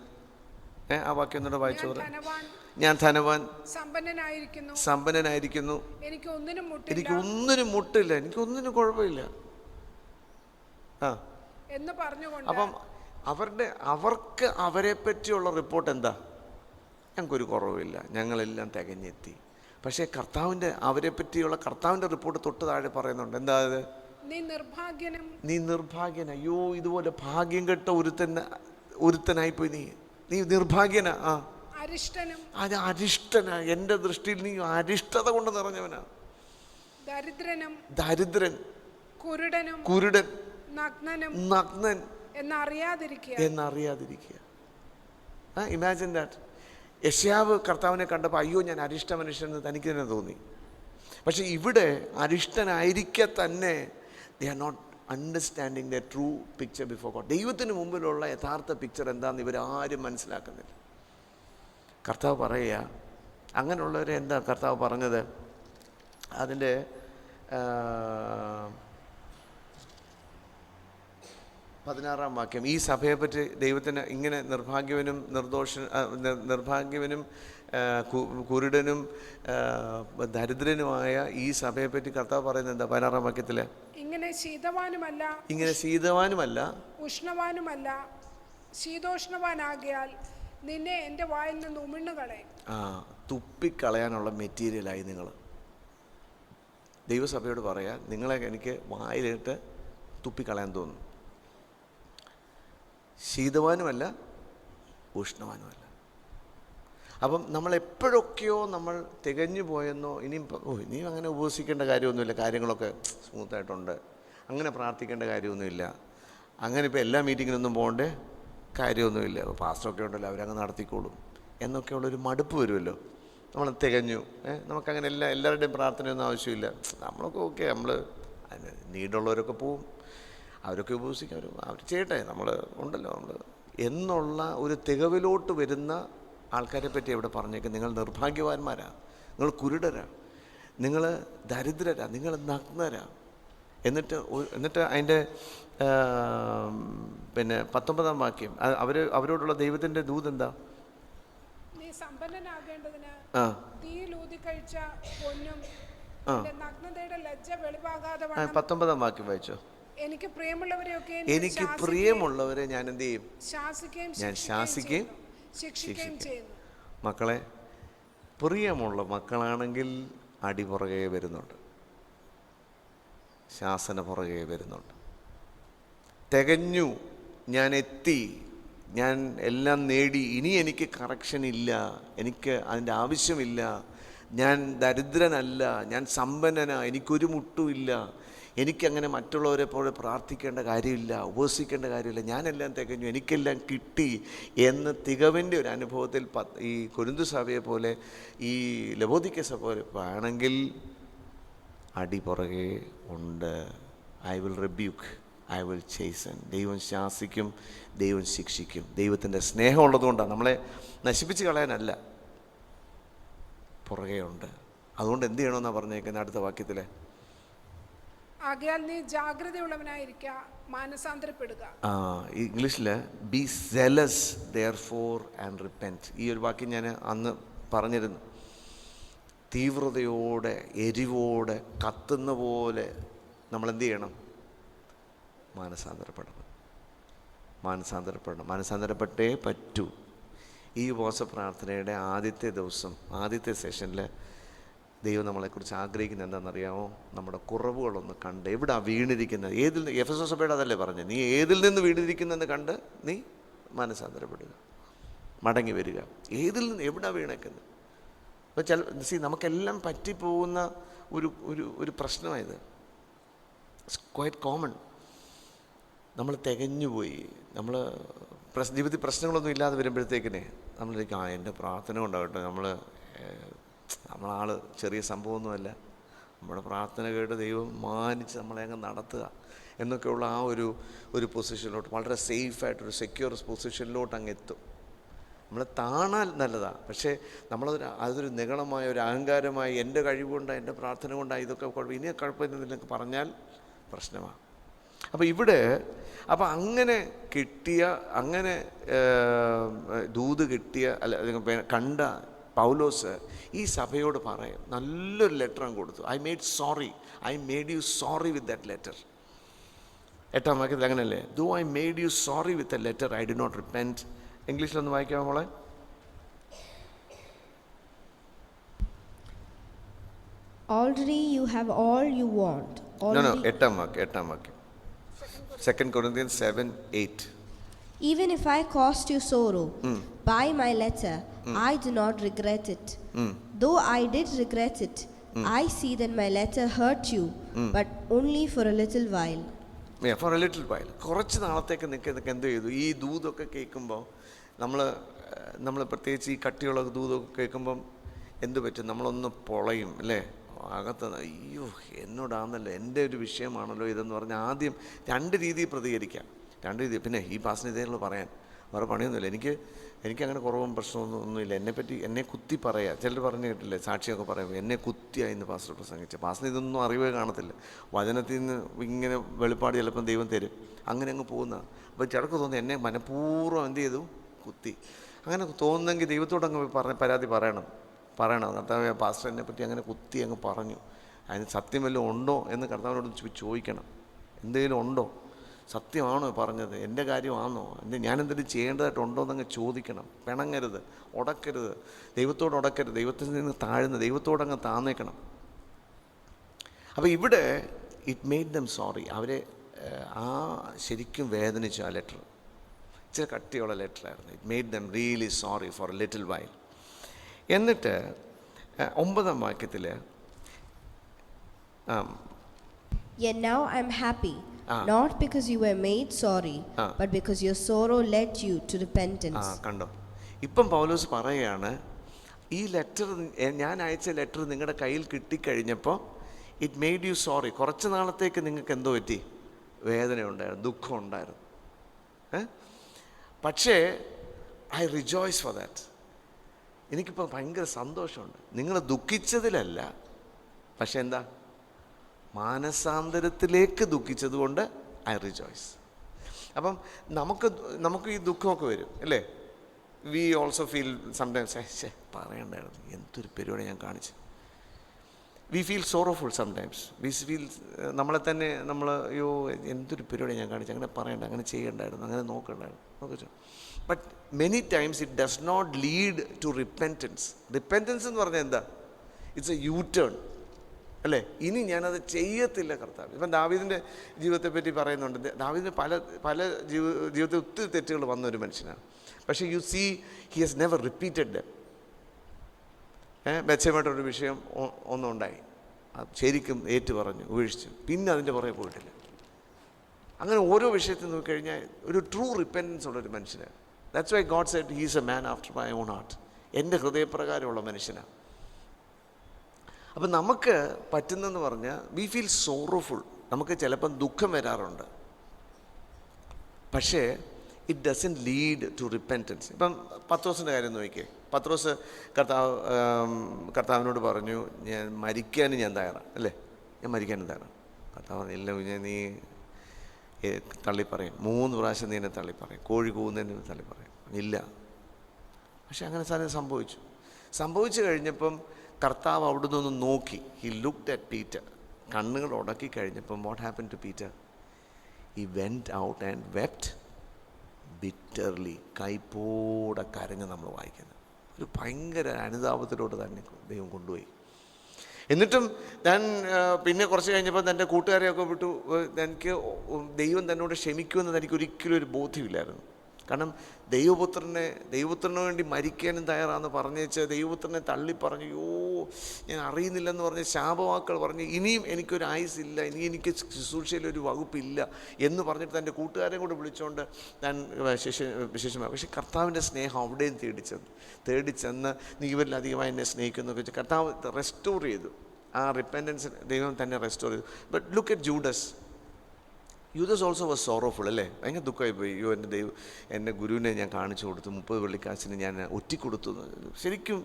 ആ വാക്യം ഒന്നുകൂടെ വായിച്ചു പറ. ഞാൻ ധനവാൻ സമ്പന്നനായിരിക്കുന്നു, എനിക്ക് ഒന്നിനും മുട്ടില്ല, എനിക്ക് ഒന്നിനും കുഴപ്പമില്ല. എന്ന് പറഞ്ഞുകൊണ്ട് അപ്പം അവർക്ക് അവരെ പറ്റിയുള്ള റിപ്പോർട്ട് എന്താ? ഞങ്ങൾക്കൊരു കുറവില്ല, ഞങ്ങളെല്ലാം തികഞ്ഞെത്തി. പക്ഷേ അവരെ പറ്റിയുള്ള കർത്താവിൻ്റെ റിപ്പോർട്ട് തൊട്ട് താഴെ പറയുന്നുണ്ട്. എന്താ അത്? നീ നിർഭാഗ്യന. അയ്യോ, ഇതുപോലെ ഭാഗ്യം കെട്ട ഒരുത്തനായിപ്പോയി നീ നിർഭാഗ്യനാ. അത് അരിഷ്ടനാ. എൻ്റെ ദൃഷ്ടിയിൽ നീ അരിഷ്ടത കൊണ്ട് നിറഞ്ഞവനാ. ദരിദ്രൻ, കുരുടൻ, നഗ്നൻ എന്നറിയാതിരിക്കുക. Imagine that. യശയാവ് കർത്താവിനെ കണ്ടപ്പോൾ അയ്യോ ഞാൻ അരിഷ്ട മനുഷ്യനെന്ന് തനിക്ക് തന്നെ തോന്നി. പക്ഷെ ഇവിടെ അരിഷ്ടനായിരിക്കെ തന്നെ they are not understanding the true picture before God. ദൈവത്തിന് മുമ്പിലുള്ള യഥാർത്ഥ പിക്ചർ എന്താണെന്ന് ഇവരാരും മനസ്സിലാക്കുന്നില്ല. കർത്താവ് പറയുക, അങ്ങനെയുള്ളവരെ എന്താ കർത്താവ് പറഞ്ഞത്? അതിൻ്റെ 16-ാം വാക്യം. ഈ സഭയെപ്പറ്റി ദൈവത്തിന് ഇങ്ങനെ നിർഭാഗ്യവനും കുരുടനും ദരിദ്രനുമായ ഈ സഭയെപ്പറ്റി കർത്താവ് പറയുന്നത് എന്താ? 16-ാം വാക്യത്തിൽ, ഇങ്ങനെ ശീതവാനുമല്ല ഉഷ്ണവാനുമല്ല, ശീതോഷ്ണവാനാകിയാൽ നിന്നെ എൻ്റെ വായിൽ നിന്ന് ഉമിണ്ണുകളയും. തുപ്പിക്കളയാനുള്ള മെറ്റീരിയലായി നിങ്ങൾ. ദൈവസഭയോട് പറയാ, നിങ്ങളെ എനിക്ക് വായിലിട്ട് തുപ്പിക്കളയാൻ തോന്നുന്നു. ശീതവാനുമല്ല, ഉഷ്ണവാനുമല്ല. അപ്പം നമ്മളെപ്പോഴൊക്കെയോ നമ്മൾ തികഞ്ഞു പോയെന്നോ, ഇനിയും അങ്ങനെ ഉപവസിക്കേണ്ട കാര്യമൊന്നുമില്ല, കാര്യങ്ങളൊക്കെ സ്മൂത്തായിട്ടുണ്ട്, അങ്ങനെ പ്രാർത്ഥിക്കേണ്ട കാര്യമൊന്നുമില്ല, അങ്ങനെ ഇപ്പോൾ എല്ലാ മീറ്റിങ്ങിനൊന്നും പോകേണ്ട കാര്യമൊന്നുമില്ല, പാസ്റ്ററൊക്കെ ഉണ്ടല്ലോ അവരങ്ങ് നടത്തിക്കോളും എന്നൊക്കെയുള്ളൊരു മടുപ്പ് വരുമല്ലോ. നമ്മൾ തികഞ്ഞു, നമുക്കങ്ങനെ എല്ലാവരുടെയും പ്രാർത്ഥനയൊന്നും ആവശ്യമില്ല, നമ്മളൊക്കെ ഓക്കെ, നമ്മൾ നീടുള്ളവരൊക്കെ പോവും, അവരൊക്കെ ഉപവസിക്കും, അവർ ചെയ്യട്ടെ, നമ്മൾ ഉണ്ടല്ലോ നമ്മൾ എന്നുള്ള ഒരു തികവിലോട്ട് വരുന്ന ആൾക്കാരെ പറ്റി ഇവിടെ പറഞ്ഞേക്കും. നിങ്ങൾ നിർഭാഗ്യവാന്മാരാ, നിങ്ങൾ കുരുടരാ, നിങ്ങൾ ദരിദ്രരാ, നിങ്ങൾ നഗ്നരാ. എന്നിട്ട് അതിൻ്റെ 19-ാം വാക്യം, അവരോടുള്ള ദൈവത്തിൻ്റെ ദൂത് എന്താ? നീ സമ്പന്നനാകേണ്ടതിന് തീയിലൂതി കഴിച്ച പൊന്നും നഗ്നതയുടെ ലജ്ജ വെളിവാകാതെ 19-ാം വാക്യം വായിച്ചോ. എനിക്ക് പ്രിയമുള്ളവരെ ഞാൻ എന്ത് ചെയ്യും? ഞാൻ ശാസിക്കുകയും ശിക്ഷിക്കുകയും ചെയ്യുന്നു. മക്കളെ, പ്രിയമുള്ള മക്കളാണെങ്കിൽ അടി പുറകെ വരുന്നുണ്ട്, ശാസന പുറകെ വരുന്നുണ്ട്. തികഞ്ഞു, ഞാൻ എത്തി, ഞാൻ എല്ലാം നേടി, ഇനി എനിക്ക് കറക്ഷൻ ഇല്ല, എനിക്ക് അതിൻ്റെ ആവശ്യമില്ല, ഞാൻ ദരിദ്രനല്ല, ഞാൻ സമ്പന്നനാ, എനിക്കൊരു മുട്ടുമില്ല, എനിക്കങ്ങനെ മറ്റുള്ളവരെ പോലെ പ്രാർത്ഥിക്കേണ്ട കാര്യമില്ല, ഉപവസിക്കേണ്ട കാര്യമില്ല, ഞാനെല്ലാം തികഞ്ഞു, എനിക്കെല്ലാം കിട്ടി എന്ന് തികവിൻ്റെ ഒരു അനുഭവത്തിൽ ഈ കൊരിന്തു സഭയെ പോലെ ഈ ലവോദിക്ക സഭ പോലെ ആണെങ്കിൽ അടി പുറകെ ഉണ്ട്. I will rebuke, I will chasten. ദൈവം ശാസിക്കും, ദൈവം ശിക്ഷിക്കും. ദൈവത്തിൻ്റെ സ്നേഹം ഉള്ളതുകൊണ്ടാണ്, നമ്മളെ നശിപ്പിച്ച് കളയാനല്ല, പുറകെ ഉണ്ട്. അതുകൊണ്ട് എന്ത് ചെയ്യണമെന്നാണ് പറഞ്ഞേക്കുന്നത് അടുത്ത വാക്യത്തിൽ? ആകയാൽ നീ ജാഗ്രതയുള്ളവനായിരിക്കുക, മാനസാന്തരപ്പെടുക. ഇംഗ്ലീഷിൽ B zealous therefore and repent. ഈ ഒരു വാക്യം ഞാൻ അന്ന് പറഞ്ഞിരുന്നു. തീവ്രതയോടെ, എരിവോടെ, കത്തുന്ന പോലെ നമ്മളെന്ത് ചെയ്യണം? മാനസാന്തരപ്പെടണം. മാനസാന്തരപ്പെട്ടേ പറ്റൂ. ഈ ഉപവാസ പ്രാർത്ഥനയുടെ ആദ്യത്തെ ദിവസം, ആദ്യത്തെ സെഷനിൽ ദൈവം നമ്മളെക്കുറിച്ച് ആഗ്രഹിക്കുന്നത് എന്താണെന്നറിയാമോ? നമ്മുടെ കുറവുകളൊന്ന് കണ്ട്, എവിടെ വീണിരിക്കുന്നത്, ഏതിൽ, എഫെസോ സഭയുടെ അതല്ലേ പറഞ്ഞത്, നീ ഏതിൽ നിന്ന് വീണിരിക്കുന്നതെന്ന് കണ്ട് നീ മാനസാന്തരപ്പെടുക, മടങ്ങി വരിക. ഏതിൽ നിന്ന്, എവിടെ വീണേക്കുന്നത്? അപ്പോൾ നമുക്കെല്ലാം പറ്റിപ്പോകുന്ന ഒരു പ്രശ്നമായത്. It's quite common. നമ്മൾ തികഞ്ഞുപോയി, നമ്മൾ ജീവിതത്തിൽ പ്രശ്നങ്ങളൊന്നും ഇല്ലാതെ വരുമ്പോഴത്തേക്കിനെ നമ്മളിലേക്ക് എൻ്റെ പ്രാർത്ഥന കൊണ്ടാകട്ടെ, നമ്മളാൾ ചെറിയ സംഭവമൊന്നുമല്ല, നമ്മുടെ പ്രാർത്ഥന കേട്ട് ദൈവം മാനിച്ച് നമ്മളെ അങ്ങ് നടത്തുക എന്നൊക്കെയുള്ള ആ ഒരു പൊസിഷനിലോട്ട്, വളരെ സേഫായിട്ടൊരു സെക്യൂർ പൊസിഷനിലോട്ട് അങ്ങ് എത്തും. നമ്മൾ താണാൽ നല്ലതാണ്, പക്ഷേ അതൊരു നിഗളമായ ഒരു അഹങ്കാരമായി എൻ്റെ കഴിവുകൊണ്ടാണ്, എൻ്റെ പ്രാർത്ഥന കൊണ്ടാണ്, ഇതൊക്കെ ഇനി കുഴപ്പമില്ലെന്നൊക്കെ പറഞ്ഞാൽ പ്രശ്നമാണ്. അപ്പോൾ അങ്ങനെ കിട്ടിയ, അങ്ങനെ ദൂത് കിട്ടിയ കണ്ട പൗലോസ് ഈ സഭയോട് പറയും, നല്ലൊരു ലെറ്റർ അങ്ങ് കൊടുത്തു. I made you sorry with that letter. 8-ാം വാക്യത്തിൽ അങ്ങനെയല്ലേ? Though I made you sorry with a letter I do not repent. ഇംഗ്ലീഷിലൊന്ന് വായിക്കാമോ മോളെ? Already you have all you want. No, 8-ാം വാക്യം. 2 Corinthians 7:8. Even if I caused you sorrow by my letter, I do not regret it. Though I did regret it, I see that my letter hurt you, but only for a little while. For a little while. കുറച്ച് നാളത്തേക്ക് നിൽക്കുന്നതൊക്കെ എന്ത് ചെയ്തു? ഈ ദൂതൊക്കെ കേൾക്കുമ്പോൾ നമ്മൾ പ്രത്യേകിച്ച് ഈ കട്ടിയുള്ള ദൂതൊക്കെ കേൾക്കുമ്പം എന്ത് പറ്റും? നമ്മളൊന്ന് പൊളയും അല്ലേ? അകത്ത് അയ്യോ എന്നോടാണല്ലോ, എൻ്റെ ഒരു വിഷയമാണല്ലോ ഇതെന്ന് പറഞ്ഞാൽ ആദ്യം 2 രീതിയിൽ പ്രതികരിക്കാം. 2 രീതി. പിന്നെ ഈ പാസനേജുകൾ പറയാൻ വേറെ പണിയൊന്നുമില്ല. എനിക്കങ്ങനെ കുറവും പ്രശ്നമൊന്നുമില്ല. എന്നെ കുത്തി പറയാം. ചിലർ പറഞ്ഞു കേട്ടില്ലേ, സാക്ഷിയൊക്കെ പറയും, എന്നെ കുത്തിയാണ് ഇന്ന് പാസ്റ്റർ പ്രസംഗിച്ച. പാസ്റ്റർ ഇതൊന്നും അറിവേ കാണത്തില്ല. വചനത്തിൽ നിന്ന് ഇങ്ങനെ വെളിപ്പാട് ചിലപ്പം ദൈവം തരും, അങ്ങനെ അങ്ങ് പോകുന്ന. അപ്പോൾ ചിലർക്ക് തോന്നി എന്നെ മനഃപൂർവ്വം എന്ത് ചെയ്തു, കുത്തി. അങ്ങനെ തോന്നുന്നെങ്കിൽ ദൈവത്തോടങ്ങ് പരാതി പറയണം. കർത്താവേ, പാസ്റ്റർ എന്നെ പറ്റി അങ്ങനെ കുത്തി അങ്ങ് പറഞ്ഞു, അതിന് സത്യം വല്ലതും ഉണ്ടോ എന്ന് കർത്താവിനോട് ചോദിക്കണം. എന്തെങ്കിലും ഉണ്ടോ, സത്യമാണോ പറഞ്ഞത്, എൻ്റെ കാര്യമാണോ, ഞാനെന്തെങ്കിലും ചെയ്യേണ്ടതായിട്ടുണ്ടോ എന്നങ്ങ് ചോദിക്കണം. പിണങ്ങരുത്, ഉടക്കരുത്, ദൈവത്തോട് ഉടക്കരുത്, ദൈവത്തിൽ നിന്ന് താഴ്ന്ന് ദൈവത്തോടങ്ങ് താന്നേക്കണം. അപ്പോൾ ഇവിടെ ഇറ്റ് മെയ്ഡ് ദം സോറി. അവരെ ശരിക്കും വേദനിച്ചു. ആ ലെറ്റർ ഇച്ചിരി കട്ടിയുള്ള ലെറ്ററായിരുന്നു. It made them really sorry for a little while. എന്നിട്ട് 9-ാം വാക്യത്തിൽ Yet now I am happy, not because you were made sorry, but because your sorrow led you to repentance. കണ്ടോ, ഇപ്പം പൗലോസ് പറയുകയാണ്, ഈ ലെറ്റർ, ഞാൻ അയച്ച ലെറ്റർ നിങ്ങളുടെ കയ്യിൽ കിട്ടിക്കഴിഞ്ഞപ്പോൾ ഇറ്റ് മെയ്ഡ് യു സോറി. കുറച്ച് നാളത്തേക്ക് നിങ്ങൾക്ക് എന്തോ പറ്റി? വേദന ഉണ്ടായിരുന്നു, ദുഃഖം ഉണ്ടായിരുന്നു. പക്ഷേ ഐ റിജോയ്സ് ഫോർ ദാറ്റ്. എനിക്കിപ്പോൾ ഭയങ്കര സന്തോഷമുണ്ട്. നിങ്ങൾ ദുഃഖിച്ചതിലല്ല, പക്ഷെ എന്താ, മാനസാന്തരത്തിലേക്ക് ദുഃഖിച്ചതുകൊണ്ട് ഐ റിജോയ്സ്. അപ്പം നമുക്ക് ഈ ദുഃഖമൊക്കെ വരും അല്ലേ? വി ഓൾസോ ഫീൽ സംടൈംസ്, പറയണ്ടായിരുന്നു, എന്തൊരു പരിപാടി ഞാൻ കാണിച്ചു. We feel sorrowful sometimes. We feel നമ്മളെ തന്നെ അയ്യോ എന്തൊരു പരിപാടി ഞാൻ കാണിച്ചു, അങ്ങനെ പറയണ്ട, അങ്ങനെ ചെയ്യണ്ടായിരുന്നു, അങ്ങനെ നോക്കണ്ടായിരുന്നു. But many times it does not lead to repentance. Repentance എന്ന് പറഞ്ഞാൽ എന്താ? It's a U turn. അല്ലേ? ഇനി ഞാനത് ചെയ്യത്തില്ല കർത്താവ്. ഇപ്പം ദാവീദിൻ്റെ ജീവിതത്തെ പറ്റി പറയുന്നുണ്ട്. ദാവീദിന് പല ജീവിതത്തിൽ ഒത്തിരി തെറ്റുകൾ വന്നൊരു മനുഷ്യനാണ്. പക്ഷേ you see he has never repeated. ബത്ശേബയുടെ വിഷയം ഒന്നുണ്ടായി, ശരിക്കും ഏറ്റു പറഞ്ഞു, ഉപേക്ഷിച്ചു, പിന്നെ അതിൻ്റെ പുറകെ പോയിട്ടില്ല. അങ്ങനെ ഓരോ വിഷയത്തിൽ നോക്കിക്കഴിഞ്ഞാൽ ഒരു ട്രൂ റിപ്പൻറ്റൻസ് ഉള്ളൊരു മനുഷ്യനാണ്. That's why God Z he is a man after my own heart. എൻ്റെ ഹൃദയപ്രകാരമുള്ള മനുഷ്യനാണ്. അപ്പം നമുക്ക് പറ്റുന്നെന്ന് പറഞ്ഞാൽ വി ഫീൽ സോറോഫുൾ. നമുക്ക് ചിലപ്പം ദുഃഖം വരാറുണ്ട്, പക്ഷേ it doesn't lead to repentance. ഇപ്പം പത്രോസിൻ്റെ കാര്യം നോക്കിക്കേ. പത്രോസ് കർത്താവിനോട് പറഞ്ഞു, ഞാൻ മരിക്കാനും ഞാൻ തയ്യാറാണ്, അല്ലേ? ഞാൻ മരിക്കാനും തയ്യാറാണ്. കർത്താവ് പറഞ്ഞു, ഇല്ല, നീ തള്ളിപ്പറയും, 3 പ്രാവശ്യം നീ എന്നെ തള്ളിപ്പറയും, കോഴി കൂവുന്നതിന് തള്ളിപ്പറയും. ഇല്ല. പക്ഷെ അങ്ങനെ സാധനം സംഭവിച്ചു കഴിഞ്ഞപ്പം കർത്താവ് അവിടെ നിന്ന് നോക്കി. He looked at Peter. കണ്ണുകൾ ഉടക്കി കഴിഞ്ഞപ്പം what happen to Peter? He went out and wept bitterly. കൈപ്പോടെ കരഞ്ഞ് നമ്മൾ വായിക്കുന്നത്. ഒരു ഭയങ്കര അനുതാപത്തിലോട്ട് തന്നെ ദൈവം കൊണ്ടുപോയി. എന്നിട്ടും ഞാൻ പിന്നെ കുറച്ച് കഴിഞ്ഞപ്പോൾ തൻ്റെ കൂട്ടുകാരെയൊക്കെ വിട്ടു. എനിക്ക് ദൈവം തന്നോട് ക്ഷമിക്കുമെന്ന് എനിക്ക് ഒരിക്കലും ഒരു ബോധ്യമില്ലായിരുന്നു. കാരണം ദൈവപുത്രന് വേണ്ടി മരിക്കാനും തയ്യാറാണെന്ന് പറഞ്ഞേച്ച് ദൈവപുത്രനെ തള്ളിപ്പറഞ്ഞു. ഞാൻ അറിയുന്നില്ലെന്ന് പറഞ്ഞ് ശാപവാക്കൾ പറഞ്ഞ് ഇനിയും എനിക്കൊരു ആയുസില്ല, ഇനി എനിക്ക് ശുശ്രൂഷയിലൊരു വകുപ്പില്ല എന്ന് പറഞ്ഞിട്ട് തൻ്റെ കൂട്ടുകാരെയും കൂടെ വിളിച്ചുകൊണ്ട് ഞാൻ വിശേഷമായി. പക്ഷേ കർത്താവിൻ്റെ സ്നേഹം അവിടെയും തേടിച്ചെന്ന് നീ ഇവരിൽ അധികമായി എന്നെ സ്നേഹിക്കുന്നൊക്കെ വെച്ച് കർത്താവ് റെസ്റ്റോർ ചെയ്തു. ആ റിപ്പൻറ്റൻസ് ദൈവം തന്നെ റെസ്റ്റോർ ചെയ്തു. But look at Judas also was sorrowful, അല്ലേ? ഭയങ്കര ദുഃഖമായി പോയി. എൻ്റെ ഗുരുവിനെ ഞാൻ കാണിച്ചു കൊടുത്തു, 30 വെള്ളിക്കാശിന് ഞാൻ ഒറ്റിക്കൊടുത്തു. ശരിക്കും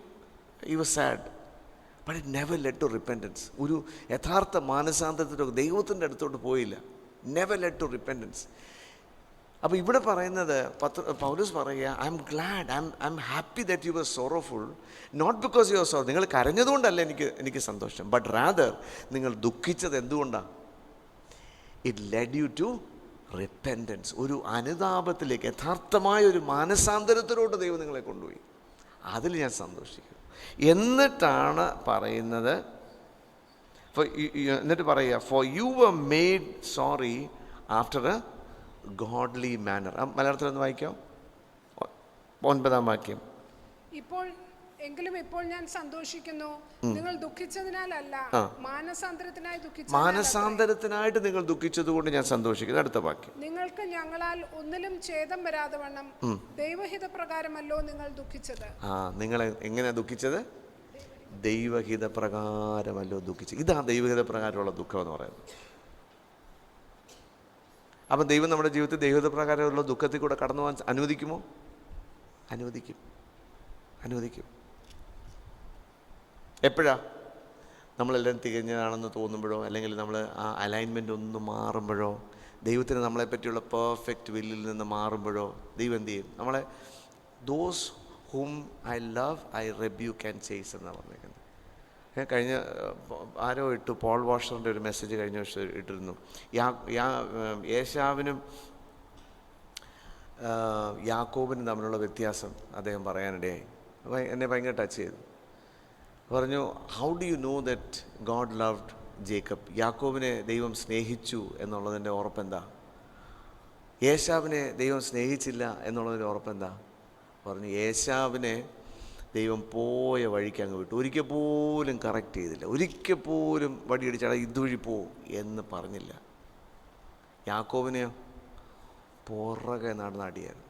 he was sad, but it never led to repentance. ഒരു യഥാർത്ഥ മാനസാന്തരത്തിലൊക്കെ ദൈവത്തിൻ്റെ അടുത്തോട്ട് പോയില്ല. Never led to repentance. അപ്പോൾ ഇവിടെ പറയുന്നത് പൗലോസ് പറയുക, I'm glad, I'm happy that you were sorrowful, not because you are sorrow. നിങ്ങൾ കരഞ്ഞതുകൊണ്ടല്ല എനിക്ക് സന്തോഷം, ബട്ട് റാദർ നിങ്ങൾ ദുഃഖിച്ചത് എന്തുകൊണ്ടാണ്? It led you to repentance. ഒരു അനുതാപത്തിലേക്ക്, യഥാർത്ഥമായ ഒരു മാനസാന്തരത്തിലോട്ട് ദൈവം നിങ്ങളെ കൊണ്ടുപോയി. അതിൽ ഞാൻ സന്തോഷിക്കുന്നു. എന്നിട്ടാണ് പറയുന്നത്, എന്നിട്ട് പറയുക, for you were made sorry after a godly manner. മലയാളത്തിൽ ഒന്ന് വായിക്കാം, 9-ാം വാക്യം. ഇപ്പോൾ ഞാൻ സന്തോഷിക്കുന്നു, നിങ്ങൾ ദുഃഖിച്ചതിനാലല്ല, മാനസാന്തരത്തിനായിട്ട് നിങ്ങൾ ദുഃഖിച്ചതുകൊണ്ട് ഞാൻ സന്തോഷിക്കുന്നു. അടുത്ത വാക്യം. നിങ്ങൾക്ക് ഞങ്ങളാൽ ഒന്നിലും ഛേദം വരാതെ വണ്ണം ദൈവഹിത പ്രകാരമല്ലോ നിങ്ങൾ ദുഃഖിച്ചത്. നിങ്ങൾ എങ്ങനെയാ ദുഃഖിച്ചത്? ദൈവഹിത പ്രകാരമല്ലോ ദുഃഖിച്ചത്. ഇതാ ദൈവഹിത പ്രകാരമുള്ള ദുഃഖം എന്ന് പറയുന്നത്. അപ്പം ദൈവം നമ്മുടെ ജീവിതത്തിൽ ദൈവഹിത പ്രകാരമുള്ള ദുഃഖത്തിൽ കൂടെ കടന്നു പോകാൻ അനുവദിക്കുമോ? അനുവദിക്കും. എപ്പോഴാ? നമ്മളെല്ലാം തികഞ്ഞതാണെന്ന് തോന്നുമ്പോഴോ, അല്ലെങ്കിൽ നമ്മൾ ആ അലൈൻമെൻ്റ് ഒന്ന് മാറുമ്പോഴോ, ദൈവത്തിന് നമ്മളെപ്പറ്റിയുള്ള പെർഫെക്റ്റ് വില്ലിൽ നിന്ന് മാറുമ്പോഴോ ദൈവം എന്ത് ചെയ്യും? നമ്മളെ those ഹൂം I love I rebuke and chase എന്നാണ് പറഞ്ഞേക്കുന്നത്. കഴിഞ്ഞ ആരോ പോൾ വാഷറിൻ്റെ ഒരു മെസ്സേജ് കഴിഞ്ഞ വർഷം ഇട്ടിരുന്നു. ഏശാവിനും യാക്കോബിനും തമ്മിലുള്ള വ്യത്യാസം അദ്ദേഹം പറയാനിടയായി. അപ്പോൾ എന്നെ ഭയങ്കര ടച്ച് ചെയ്തു. പറഞ്ഞു, how do you know that God loved Jacob? യാക്കോബിനെ ദൈവം സ്നേഹിച്ചു എന്നുള്ളതിൻ്റെ ഉറപ്പെന്താ? ഏശാവിനെ ദൈവം സ്നേഹിച്ചില്ല എന്നുള്ളതിൻ്റെ ഉറപ്പെന്താ? പറഞ്ഞു, ഏശാവിനെ ദൈവം പോയ വഴിക്ക് അങ്ങ് വിട്ടു. ഒരിക്കൽ പോലും കറക്റ്റ് ചെയ്തില്ല, ഒരിക്കൽ പോലും വടിയടിച്ചാൽ ഇതുവഴി പോവും എന്ന് പറഞ്ഞില്ല. യാക്കോബിനെയോ പുറകെ നടന്നടിയായിരുന്നു.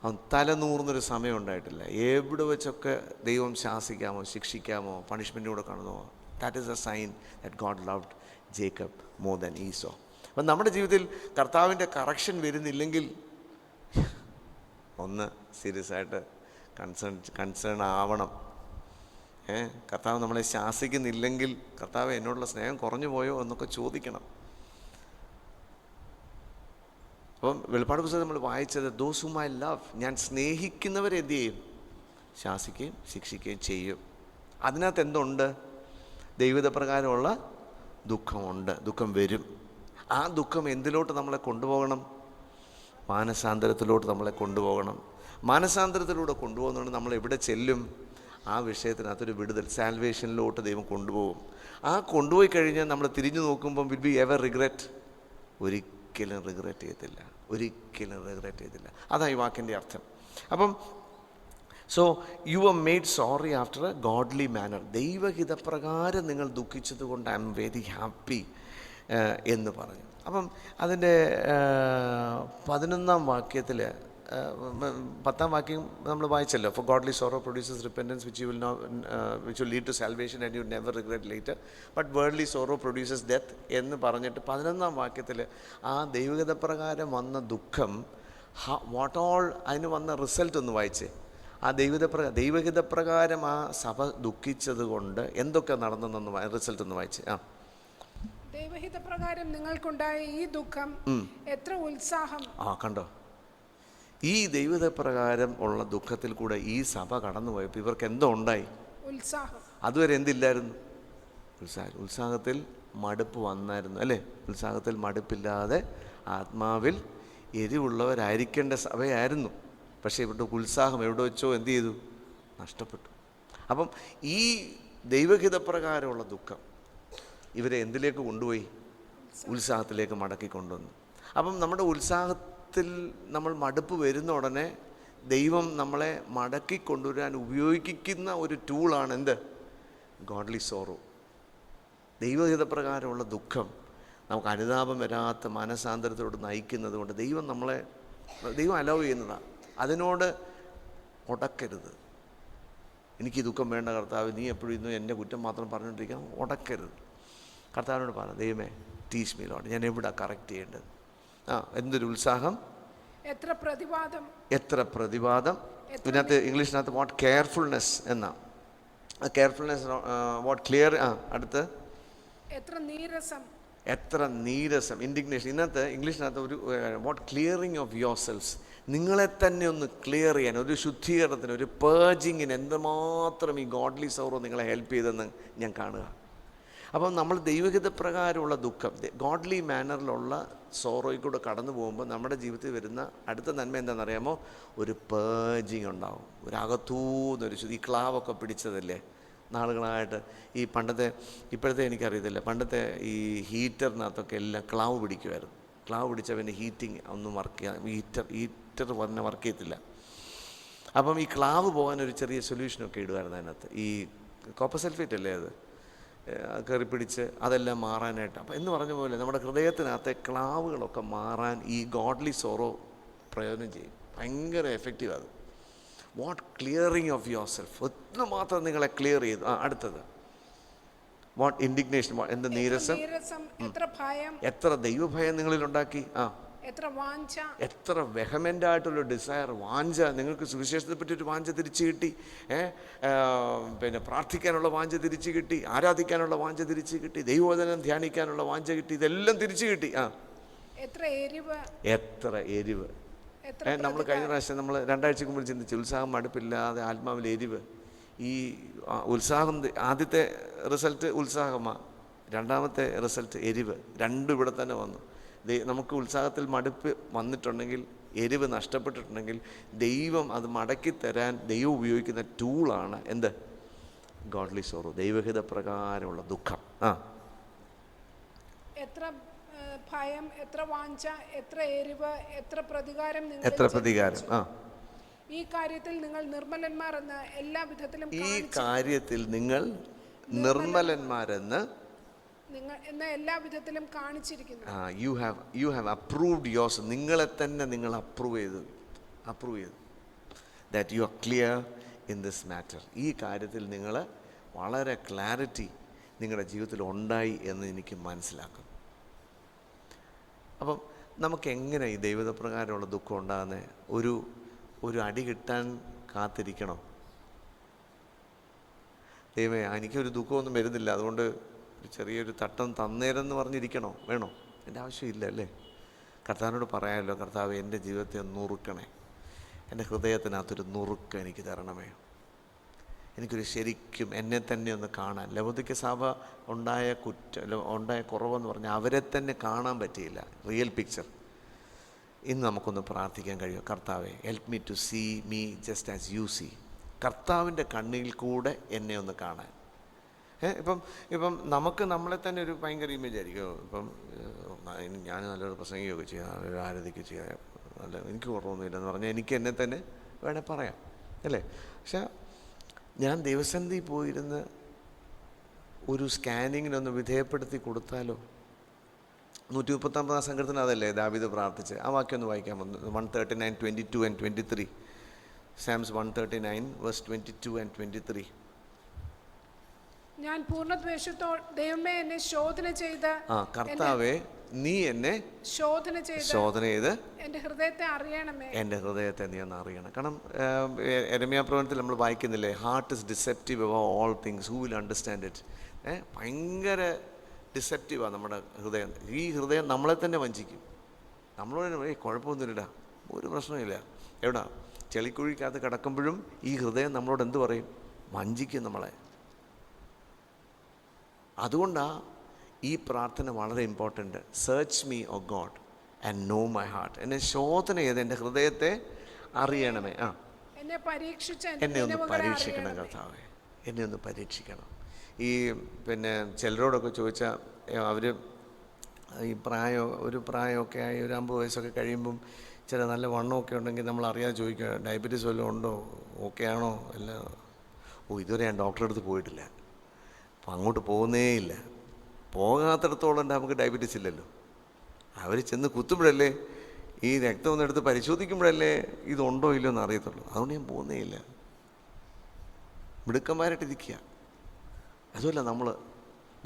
അവൻ തലനൂർന്നൊരു സമയം ഉണ്ടായിട്ടില്ല. എവിടെ വെച്ചൊക്കെ ദൈവം ശാസിക്കാമോ, ശിക്ഷിക്കാമോ, പണിഷ്മെൻ്റ് കൂടെ കാണുമോ, that is a sign that God loved Jacob more than Esau. അപ്പം നമ്മുടെ ജീവിതത്തിൽ കർത്താവിൻ്റെ കറക്ഷൻ വരുന്നില്ലെങ്കിൽ ഒന്ന് സീരിയസ് ആയിട്ട് കൺസേൺ ആവണം. കർത്താവ് നമ്മളെ ശാസിക്കുന്നില്ലെങ്കിൽ, കർത്താവ് എന്നോടുള്ള സ്നേഹം കുറഞ്ഞു പോയോ എന്നൊക്കെ ചോദിക്കണം. അപ്പം വെളിപ്പാട് പുസ്തകം നമ്മൾ വായിച്ചത്, ദോസ് ഹൂം ഐ ലവ്, ഞാൻ സ്നേഹിക്കുന്നവരെ എന്ത് ചെയ്യും? ശാസിക്കുകയും ശിക്ഷിക്കുകയും ചെയ്യും. അതിനകത്ത് എന്തുണ്ട്? ദൈവത പ്രകാരമുള്ള ദുഃഖമുണ്ട്, ദുഃഖം വരും. ആ ദുഃഖം എന്തിലോട്ട് നമ്മളെ കൊണ്ടുപോകണം? മാനസാന്തരത്തിലോട്ട് നമ്മളെ കൊണ്ടുപോകണം. മാനസാന്തരത്തിലൂടെ കൊണ്ടുപോകുന്നതുകൊണ്ട് നമ്മൾ എവിടെ ചെല്ലും? ആ വിഷയത്തിനകത്തൊരു വിടുതൽ, സാൽവേഷനിലോട്ട് ദൈവം കൊണ്ടുപോകും. ആ കൊണ്ടുപോയി കഴിഞ്ഞാൽ നമ്മൾ തിരിഞ്ഞു നോക്കുമ്പം വിൽ ബി എവർ റിഗ്രറ്റ്? ഒരിക്കലും റിഗ്രറ്റ് ചെയ്യത്തില്ല, ഒരിക്കലും റിഗ്രറ്റ് ചെയ്തില്ല. അതാണ് ഈ വാക്കിൻ്റെ അർത്ഥം. അപ്പം so you are made sorry after a godly manner. ദൈവഹിതപ്രകാരം നിങ്ങൾ ദുഃഖിച്ചത് കൊണ്ട് ഐ എം വെരി ഹാപ്പി എന്ന് പറഞ്ഞു. അപ്പം അതിൻ്റെ 11-ാം വാക്യത്തിൽ 10-ാം വാക്യം നമ്മൾ വായിച്ചല്ലോ. For godly sorrow produces repentance which will lead to salvation and you never regret later, but worldly sorrow produces death എന്ന് പറഞ്ഞിട്ട് 11-ാം വാക്യത്തിൽ ആ ദൈവഹിതപ്രകാരം വന്ന ദുഃഖം, വാട്ട് ഓൾ അതിന് വന്ന റിസൾട്ട് ഒന്ന് വായിച്ചേ. ആ ദൈവഹിതപ്രകാരം ആ സഭ ദുഃഖിച്ചത് കൊണ്ട് എന്തൊക്കെ നടന്നെന്നൊന്ന് റിസൾട്ട് ഒന്ന് വായിച്ചേ. ആ, ദൈവഹിതപ്രകാരം നിങ്ങൾക്കുണ്ടായ ഈ ദുഃഖം എത്ര ഉത്സാഹം. ആ കണ്ടോ, ഈ ദൈവഹിതപ്രകാരം ഉള്ള ദുഃഖത്തിൽ കൂടെ ഈ സഭ കടന്നുപോയപ്പോൾ ഇവർക്ക് എന്തോ ഉണ്ടായി? ഉത്സാഹം. അതുവരെ എന്തില്ലായിരുന്നു? ഉത്സാഹത്തിൽ മടുപ്പ് വന്നായിരുന്നു അല്ലേ? ഉത്സാഹത്തിൽ മടുപ്പില്ലാതെ ആത്മാവിൽ എരിവുള്ളവരായിരിക്കേണ്ട സഭയായിരുന്നു. പക്ഷേ ഇവരുടെ ഉത്സാഹം എവിടെ വെച്ചോ എന്ത് ചെയ്തു? നഷ്ടപ്പെട്ടു. അപ്പം ഈ ദൈവഹിതപ്രകാരമുള്ള ദുഃഖം ഇവരെ എന്തിലേക്ക് കൊണ്ടുപോയി? ഉത്സാഹത്തിലേക്ക് മടക്കി കൊണ്ടുവന്നു. അപ്പം നമ്മുടെ ഉത്സാഹത്തിൽ നമ്മൾ മടുപ്പ് വരുന്ന ഉടനെ ദൈവം നമ്മളെ മടക്കി കൊണ്ടുവരാൻ ഉപയോഗിക്കുന്ന ഒരു ടൂളാണ് എന്ത്? Godly sorrow. ദൈവഹിതപ്രകാരമുള്ള ദുഃഖം നമുക്ക് അനുതാപം വരാത്ത മനസാന്തരത്തോട് നയിക്കുന്നത് കൊണ്ട് ദൈവം അലോ ചെയ്യുന്നതാണ്. അതിനോട് ഉടക്കരുത്. എനിക്ക് ഈ ദുഃഖം വേണ്ട കർത്താവ്, നീ എപ്പോഴും ഇന്നും എൻ്റെ കുറ്റം മാത്രം പറഞ്ഞുകൊണ്ടിരിക്കണം, ഉടക്കരുത്. കർത്താവിനോട് പറഞ്ഞു, ദൈവമേ ടീച്ച് മീ ലോർഡ്, ഞാൻ എവിടെ കറക്റ്റ് ചെയ്യേണ്ടത്? എന്തൊരു ഉത്സാഹം, എത്ര പ്രതിവാദം. ഇതിനകത്ത് ഇംഗ്ലീഷിനകത്ത് വാട്ട് കെയർഫുൾനെസ് എന്നാ. കെയർഫുൾനെസ്, വാട്ട് ക്ലിയർ. അടുത്ത് എത്ര നീരസം, ഇൻഡിഗ്നേഷൻ. ഇതിനകത്ത് ഇംഗ്ലീഷിനകത്ത് ഒരു what clearing of your selves. നിങ്ങളെ തന്നെ ഒന്ന് ക്ലിയർ ചെയ്യാൻ, ഒരു ശുദ്ധീകരണത്തിന്, ഒരു പേർജിങ്ങിന് എന്തുമാത്രം ഈ ഗോഡ്ലി സോറോ നിങ്ങളെ ഹെൽപ്പ് ചെയ്തെന്ന് ഞാൻ കാണുക. അപ്പം നമ്മൾ ദൈവഹിതപ്രകാരമുള്ള ദുഃഖം, ഗോഡ്ലി മാനറിലുള്ള സോറോയിൽ കൂടെ കടന്നു പോകുമ്പോൾ നമ്മുടെ ജീവിതത്തിൽ വരുന്ന അടുത്ത നന്മ എന്താണെന്നറിയാമോ? ഒരു പേർജിങ് ഉണ്ടാവും. ഒരു അകത്തൂന്നൊരു ഈ ക്ലാവൊക്കെ പിടിച്ചതല്ലേ നാളുകളായിട്ട്. ഈ ഇപ്പോഴത്തെ എനിക്കറിയത്തില്ല, പണ്ടത്തെ ഈ ഹീറ്ററിനകത്തൊക്കെ എല്ലാം ക്ലാവ് പിടിക്കുമായിരുന്നു. ക്ലാവ് പിടിച്ചാൽ പിന്നെ ഹീറ്റിംഗ് ഒന്നും ഹീറ്റർ പറഞ്ഞ വർക്ക് ചെയ്യത്തില്ല. അപ്പം ഈ ക്ലാവ് പോകാൻ ഒരു ചെറിയ സൊല്യൂഷനൊക്കെ ഇടുമായിരുന്നു അതിനകത്ത്. ഈ കോപ്പർ സൾഫേറ്റ് അല്ലേ അത് കയറി പിടിച്ച് അതെല്ലാം മാറാനായിട്ട്. അപ്പം എന്ന് പറഞ്ഞ പോലെ നമ്മുടെ ഹൃദയത്തിനകത്തെ ക്ലാവുകളൊക്കെ മാറാൻ ഈ ഗോഡ്ലി സോറോ പ്രയോജനം ചെയ്യും. ഭയങ്കര എഫക്റ്റീവ് അത്. What clearing of your self, ഒന്ന് മാത്രം നിങ്ങളെ ക്ലിയർ ചെയ്തു. അടുത്തത് വാട്ട് ഇൻഡിഗ്നേഷൻ, എന്ത് നീരസം, എത്ര ദൈവഭയം നിങ്ങളിലുണ്ടാക്കി. എത്ര വെഹമെൻ്റ് ആയിട്ടുള്ള ഡിസയർ, വാഞ്ച. നിങ്ങൾക്ക് സുവിശേഷത്തെ പറ്റി ഒരു വാഞ്ച തിരിച്ചു കിട്ടി, പിന്നെ പ്രാർത്ഥിക്കാനുള്ള വാഞ്ച തിരിച്ചു കിട്ടി, ആരാധിക്കാനുള്ള വാഞ്ച തിരിച്ചു കിട്ടി, ദൈവവചനം ധ്യാനിക്കാനുള്ള വാഞ്ച കിട്ടി, ഇതെല്ലാം തിരിച്ചു കിട്ടി. എത്ര എരിവ്. നമ്മൾ കഴിഞ്ഞ പ്രാവശ്യം നമ്മൾ 2 ആഴ്ചക്ക് മുമ്പ് ചിന്തിച്ചു, ഉത്സാഹം മടുപ്പില്ലാതെ ആത്മാവിൽ എരിവ്. ഈ ഉത്സാഹം, ആദ്യത്തെ റിസൾട്ട് ഉത്സാഹമാണ്, രണ്ടാമത്തെ റിസൾട്ട് എരിവ്. രണ്ടും ഇവിടെ തന്നെ വന്നു. നമുക്ക് ഉത്സാഹത്തിൽ മടുപ്പ് വന്നിട്ടുണ്ടെങ്കിൽ, എരിവ് നഷ്ടപ്പെട്ടിട്ടുണ്ടെങ്കിൽ, ദൈവം അത് മടക്കി തരാൻ ദൈവം ഉപയോഗിക്കുന്ന ടൂളാണ് എന്ത്? ഗോഡ്ലി സോറോ, ദൈവഹിത പ്രകാരമുള്ള ദുഃഖം. എത്ര ഭയം, എത്ര വാഞ്ച, എത്ര എരിവ്, എത്ര പ്രതികാരം. ഈ കാര്യത്തിൽ നിങ്ങൾ നിർമ്മലന്മാരെന്ന് എല്ലാ വിധത്തിലും എല്ലാ വിധത്തിലും കാണിച്ചിരിക്കുന്നു. You have approved yours. നിങ്ങളെ തന്നെ നിങ്ങൾ അപ്രൂവ് ചെയ്തു that you are clear in this matter. ഈ കാര്യത്തിൽ നിങ്ങൾ വളരെ ക്ലാരിറ്റി നിങ്ങളുടെ ജീവിതത്തിൽ ഉണ്ടായി എന്ന് എനിക്ക് മനസ്സിലാക്കുന്നു. അപ്പം നമുക്കെങ്ങനെ ഈ ദൈവപ്രകാരമുള്ള ദുഃഖം ഉണ്ടാകുന്നത്? ഒരു അടി കിട്ടാൻ കാത്തിരിക്കണോ? ദൈവമേ എനിക്കൊരു ദുഃഖമൊന്നും വരുന്നില്ല, അതുകൊണ്ട് ചെറിയൊരു തട്ടം തന്നേരെന്ന് പറഞ്ഞിരിക്കണോ? വേണോ? എൻ്റെ ആവശ്യമില്ല അല്ലേ? കർത്താവിനോട് പറയാമല്ലോ, കർത്താവ് എൻ്റെ ജീവിതത്തെ നുറുക്കണേ, എൻ്റെ ഹൃദയത്തിനകത്തൊരു നുറുക്കം എനിക്ക് തരണമേ, എനിക്കൊരു ശരിക്കും എന്നെ തന്നെ ഒന്ന് കാണാൻ. ലവോദിക്ക സഭ ഉണ്ടായ കുറവെന്ന് പറഞ്ഞാൽ അവരെ തന്നെ കാണാൻ പറ്റിയില്ല, റിയൽ പിക്ചർ. ഇന്ന് നമുക്കൊന്ന് പ്രാർത്ഥിക്കാൻ കഴിയുമോ? കർത്താവേ, help me to see me just as you see. കർത്താവിൻ്റെ കണ്ണിൽ കൂടെ എന്നെ ഒന്ന് കാണാൻ. ഇപ്പം നമുക്ക് നമ്മളെ തന്നെ ഒരു ഭയങ്കര ഇമേജ് ആയിരിക്കും. ഇപ്പം ഞാൻ നല്ലൊരു പ്രസംഗിക്കുകയൊക്കെ ചെയ്യാം, നല്ലൊരു ആരാധിക്കുകയൊക്കെ ചെയ്യാം, നല്ല എനിക്ക് കുറവൊന്നുമില്ലെന്ന് പറഞ്ഞാൽ എനിക്ക് എന്നെ തന്നെ വേണേൽ പറയാം, അല്ലേ? പക്ഷെ ഞാൻ ദൈവസന്നിധി പോയിരുന്ന് ഒരു സ്കാനിങ്ങിനൊന്ന് വിധേയപ്പെടുത്തി കൊടുത്താലോ? 139 സങ്കീർത്തനം അതല്ലേ ദാവീദ് പ്രാർത്ഥിച്ച്? ആ വാക്യം ഒന്ന് വായിക്കാൻ വന്നു. 139, 22 and 23. Psalms 139 verse 22 and 23. ഞാൻ പൂർണ്ണദ്വേഷത്തോ ദൈവമേ എന്നെ ശോധന ചെയ്ത്, കർത്താവേ നീ എന്നെ ശോധന ചെയ്ത് എന്റെ ഹൃദയത്തെ അറിയണമേ. എൻ്റെ ഹൃദയത്തെ നീ ഒന്ന് അറിയണം. കാരണം യെരമ്യാപ്രവചനത്തിൽ നമ്മൾ വായിക്കുന്നില്ലേ, heart is deceptive above all things, who will understand it. ഭയങ്കര ഡിസെപ്റ്റീവാണ് നമ്മുടെ ഹൃദയം. ഈ ഹൃദയം നമ്മളെ തന്നെ വഞ്ചിക്കും. നമ്മളോട് കുഴപ്പമൊന്നുമില്ല, ഒരു പ്രശ്നമില്ല. എവിടാ ചെളിക്കുഴിക്കകത്ത് കിടക്കുമ്പോഴും ഈ ഹൃദയം നമ്മളോട് എന്ത് പറയും? വഞ്ചിക്കും നമ്മളെ. അതുകൊണ്ടാണ് ഈ പ്രാർത്ഥന വളരെ important. Search me O God and know my heart. എന്നെ ശോധന ചെയ്ത് എൻ്റെ ഹൃദയത്തെ അറിയണമേ. എന്നെ ഒന്ന് പരീക്ഷിക്കണം കർത്താവേ, എന്നെ ഒന്ന് പരീക്ഷിക്കണം. ഈ ചിലരോടൊക്കെ ചോദിച്ചാൽ അവർ ഈ ഒരു പ്രായമൊക്കെ ആയി ഒരു 50 വയസ്സൊക്കെ കഴിയുമ്പം ചില നല്ല വണ്ണമൊക്കെ ഉണ്ടെങ്കിൽ നമ്മൾ അറിയാതെ ചോദിക്കുക, ഡയബറ്റീസ് വല്ലതും ഉണ്ടോ, ഓക്കെ ആണോ എല്ലാം? ഇതുവരെ ഞാൻ ഡോക്ടറെ അടുത്ത് പോയിട്ടില്ല, അപ്പം അങ്ങോട്ട് പോകുന്നേ ഇല്ല. പോകാത്തിടത്തോളം നമുക്ക് ഡയബറ്റീസ് ഇല്ലല്ലോ. അവർ ചെന്ന് കുത്തുമ്പോഴല്ലേ, ഈ രക്തം ഒന്നെടുത്ത് പരിശോധിക്കുമ്പോഴല്ലേ ഇതുണ്ടോ ഇല്ലയോ എന്ന് അറിയത്തുള്ളൂ. അതുകൊണ്ട് ഞാൻ പോകുന്നേ ഇല്ല, മിടുക്കന്മാരായിട്ടിരിക്കുക. അതുമല്ല, നമ്മൾ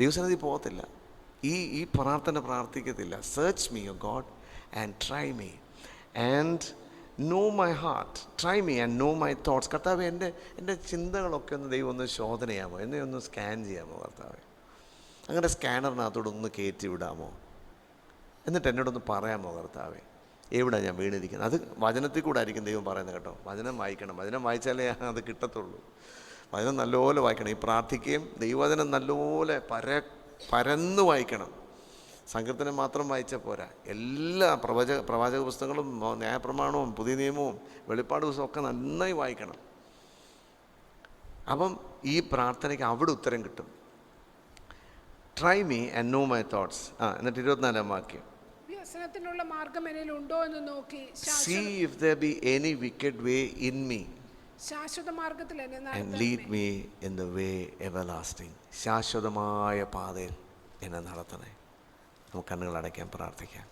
ദൈവസന്നിധി പോകത്തില്ല, ഈ പ്രാർത്ഥന പ്രാർത്ഥിക്കത്തില്ല. Search me O God and try me and know my heart. Try me and know my thoughts. കർത്താവ് എൻ്റെ ചിന്തകളൊക്കെ ഒന്ന് ദൈവം ഒന്ന് ശോധന ചെയ്യാമോ, എന്നെ ഒന്ന് സ്കാൻ ചെയ്യാമോ കർത്താവേ? അങ്ങനെ സ്കാനറിനകത്തോടെ ഒന്ന് കയറ്റി വിടാമോ? എന്നിട്ട് എന്നോടൊന്ന് പറയാമോ കർത്താവേ, എവിടെ ഞാൻ വീണിരിക്കുന്നത്? അത് വചനത്തിൽ കൂടെ ആയിരിക്കും ദൈവം പറയുന്നത് കേട്ടോ. വചനം വായിക്കണം, വചനം വായിച്ചാലേ അത് കിട്ടത്തുള്ളൂ. വചനം നല്ലപോലെ വായിക്കണം. ഈ പ്രാർത്ഥിക്കുകയും ദൈവവചനം നല്ലപോലെ പരന്ന് വായിക്കണം. സങ്കീർത്തനം മാത്രം വായിച്ചാൽ പോരാ, എല്ലാ പ്രവാചക പുസ്തകങ്ങളും ന്യായപ്രമാണവും പുതിയ നിയമവും വെളിപ്പാട് പുസ്തകവും ഒക്കെ നന്നായി വായിക്കണം. അപ്പം ഈ പ്രാർത്ഥനയ്ക്ക് അവിടെ ഉത്തരം കിട്ടും. Try me and know my thoughts. എന്നിട്ട് 24-ാം വാക്യം, വ്യസനത്തിനുള്ള മാർഗം എന്നിൽ ഉണ്ടോ എന്ന് നോക്കി, see if there be any wicked way in me ശാശ്വത മാർഗത്തിൽ എന്നെ and lead me in the way everlasting. ശാശ്വതമായ പാതയിൽ എന്നെ നടത്തണേ. നമുക്ക് കണ്ണുകൾ അടയ്ക്കാൻ പ്രാർത്ഥിക്കാം.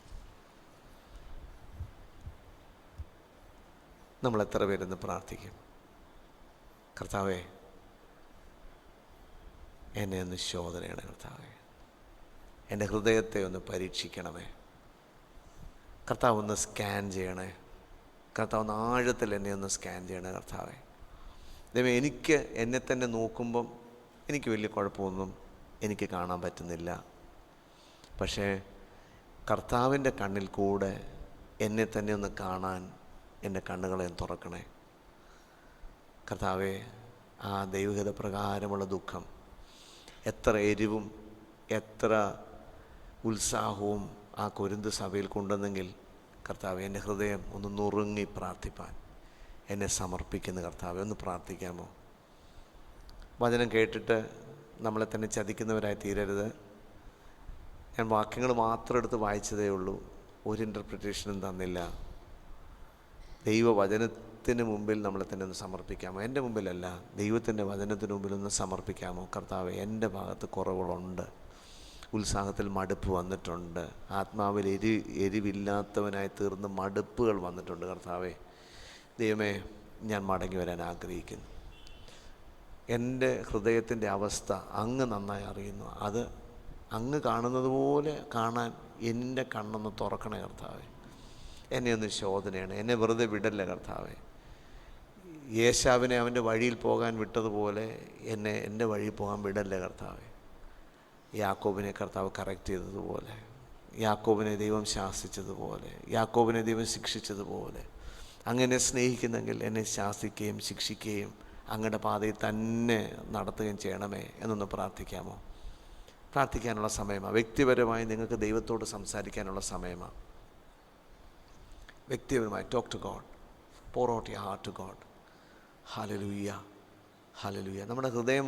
നമ്മൾ എത്ര പേരെന്ന് പ്രാർത്ഥിക്കും? കർത്താവേ, എന്നെ ഒന്ന് ശോധനയാണ് കർത്താവേ, എൻ്റെ ഹൃദയത്തെ ഒന്ന് പരീക്ഷിക്കണമേ. കർത്താവ് ഒന്ന് സ്കാൻ ചെയ്യണേ. കർത്താവ് ഒന്ന് ആഴത്തിൽ എന്നെ ഒന്ന് സ്കാൻ ചെയ്യണേ കർത്താവേ. ദൈവമേ, എനിക്ക് എന്നെ തന്നെ നോക്കുമ്പം എനിക്ക് വലിയ കുഴപ്പമൊന്നും എനിക്ക് കാണാൻ പറ്റുന്നില്ല. പക്ഷേ കർത്താവിൻ്റെ കണ്ണിൽ കൂടെ എന്നെ തന്നെ ഒന്ന് കാണാൻ എൻ്റെ കണ്ണുകളെ തുറക്കണേ കർത്താവേ. ആ ദൈവഹിത പ്രകാരമുള്ള ദുഃഖം, എത്ര എരിവും എത്ര ഉത്സാഹവും ആ കൊരിന്ത് സഭയിൽ കൊണ്ടുവന്നെങ്കിൽ കർത്താവേ, എൻ്റെ ഹൃദയം ഒന്ന് നുറുങ്ങി പ്രാർത്ഥിപ്പാൻ എന്നെ സമർപ്പിക്കുന്ന കർത്താവെ, ഒന്ന് പ്രാർത്ഥിക്കാമോ? വചനം കേട്ടിട്ട് നമ്മളെ തന്നെ ചതിക്കുന്നവരായി തീരരുത്. ഞാൻ വാക്യങ്ങൾ മാത്രം എടുത്ത് വായിച്ചതേ ഉള്ളൂ, ഒരു ഇൻ്റർപ്രിറ്റേഷനും തന്നില്ല. ദൈവവചനത്തിന് മുമ്പിൽ നമ്മളെ തന്നെ ഒന്ന് സമർപ്പിക്കാമോ? എൻ്റെ മുമ്പിലല്ല, ദൈവത്തിൻ്റെ വചനത്തിന് മുമ്പിൽ ഒന്ന് സമർപ്പിക്കാമോ? കർത്താവെ, എൻ്റെ ഭാഗത്ത് കുറവുകളുണ്ട്, ഉത്സാഹത്തിൽ മടുപ്പ് വന്നിട്ടുണ്ട്, ആത്മാവിൽ എരിവില്ലാത്തവനായി തീർന്ന് മടുപ്പുകൾ വന്നിട്ടുണ്ട്. കർത്താവെ, ദൈവമേ, ഞാൻ മടങ്ങി വരാൻ ആഗ്രഹിക്കുന്നു. എൻ്റെ ഹൃദയത്തിൻ്റെ അവസ്ഥ അങ്ങ് നന്നായി അറിയുന്നു. അത് അങ്ങ് കാണുന്നത് പോലെ കാണാൻ എൻ്റെ കണ്ണൊന്ന് തുറക്കണേ കർത്താവെ. എന്നെ ഒന്ന് ശോധനയാണ്, എന്നെ വെറുതെ വിടല്ല കർത്താവെ. യേശാവിനെ അവൻ്റെ വഴിയിൽ പോകാൻ വിട്ടതുപോലെ എന്നെ എൻ്റെ വഴിയിൽ പോകാൻ വിടല്ലേ കർത്താവെ. യാക്കോബിനെ കർത്താവ് കറക്റ്റ് ചെയ്തതുപോലെ, യാക്കോബിനെ ദൈവം ശാസിച്ചതുപോലെ, യാക്കോബിനെ ദൈവം ശിക്ഷിച്ചതുപോലെ, അങ്ങനെ സ്നേഹിക്കുന്നെങ്കിൽ എന്നെ ശാസിക്കുകയും ശിക്ഷിക്കുകയും അങ്ങയുടെ പാതയിൽ തന്നെ നടത്തുകയും ചെയ്യണമേ എന്നൊന്ന് പ്രാർത്ഥിക്കാമോ? പ്രാർത്ഥിക്കാനുള്ള സമയമാണ്. വ്യക്തിപരമായി നിങ്ങൾക്ക് ദൈവത്തോട് സംസാരിക്കാനുള്ള സമയമാണ്. വ്യക്തിപരമായി talk to God, pour out your heart to God. Hallelujah. ഹല്ലേലൂയ. നമ്മുടെ ഹൃദയം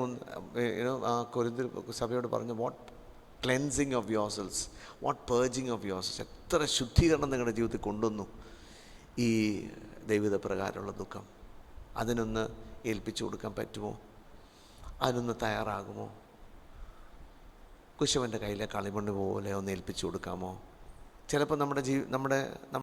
ആ കൊരിന്ത്യർ സഭയോട് പറഞ്ഞു, what cleansing of yourselves, what purging of yourselves. എത്ര ശുദ്ധീകരണം നിങ്ങളുടെ ജീവിതത്തിൽ കൊണ്ടുവന്നു ഈ ദൈവിക പ്രകാരമുള്ള ദുഃഖം. അതിനൊന്ന് ഏൽപ്പിച്ചു കൊടുക്കാൻ പറ്റുമോ? അതിനൊന്ന് തയ്യാറാകുമോ? കുശവൻ്റെ കയ്യിലെ കളിമണ്ണ് പോലെ ഒന്ന് ഏൽപ്പിച്ചു കൊടുക്കാമോ? ചിലപ്പോൾ നമ്മുടെ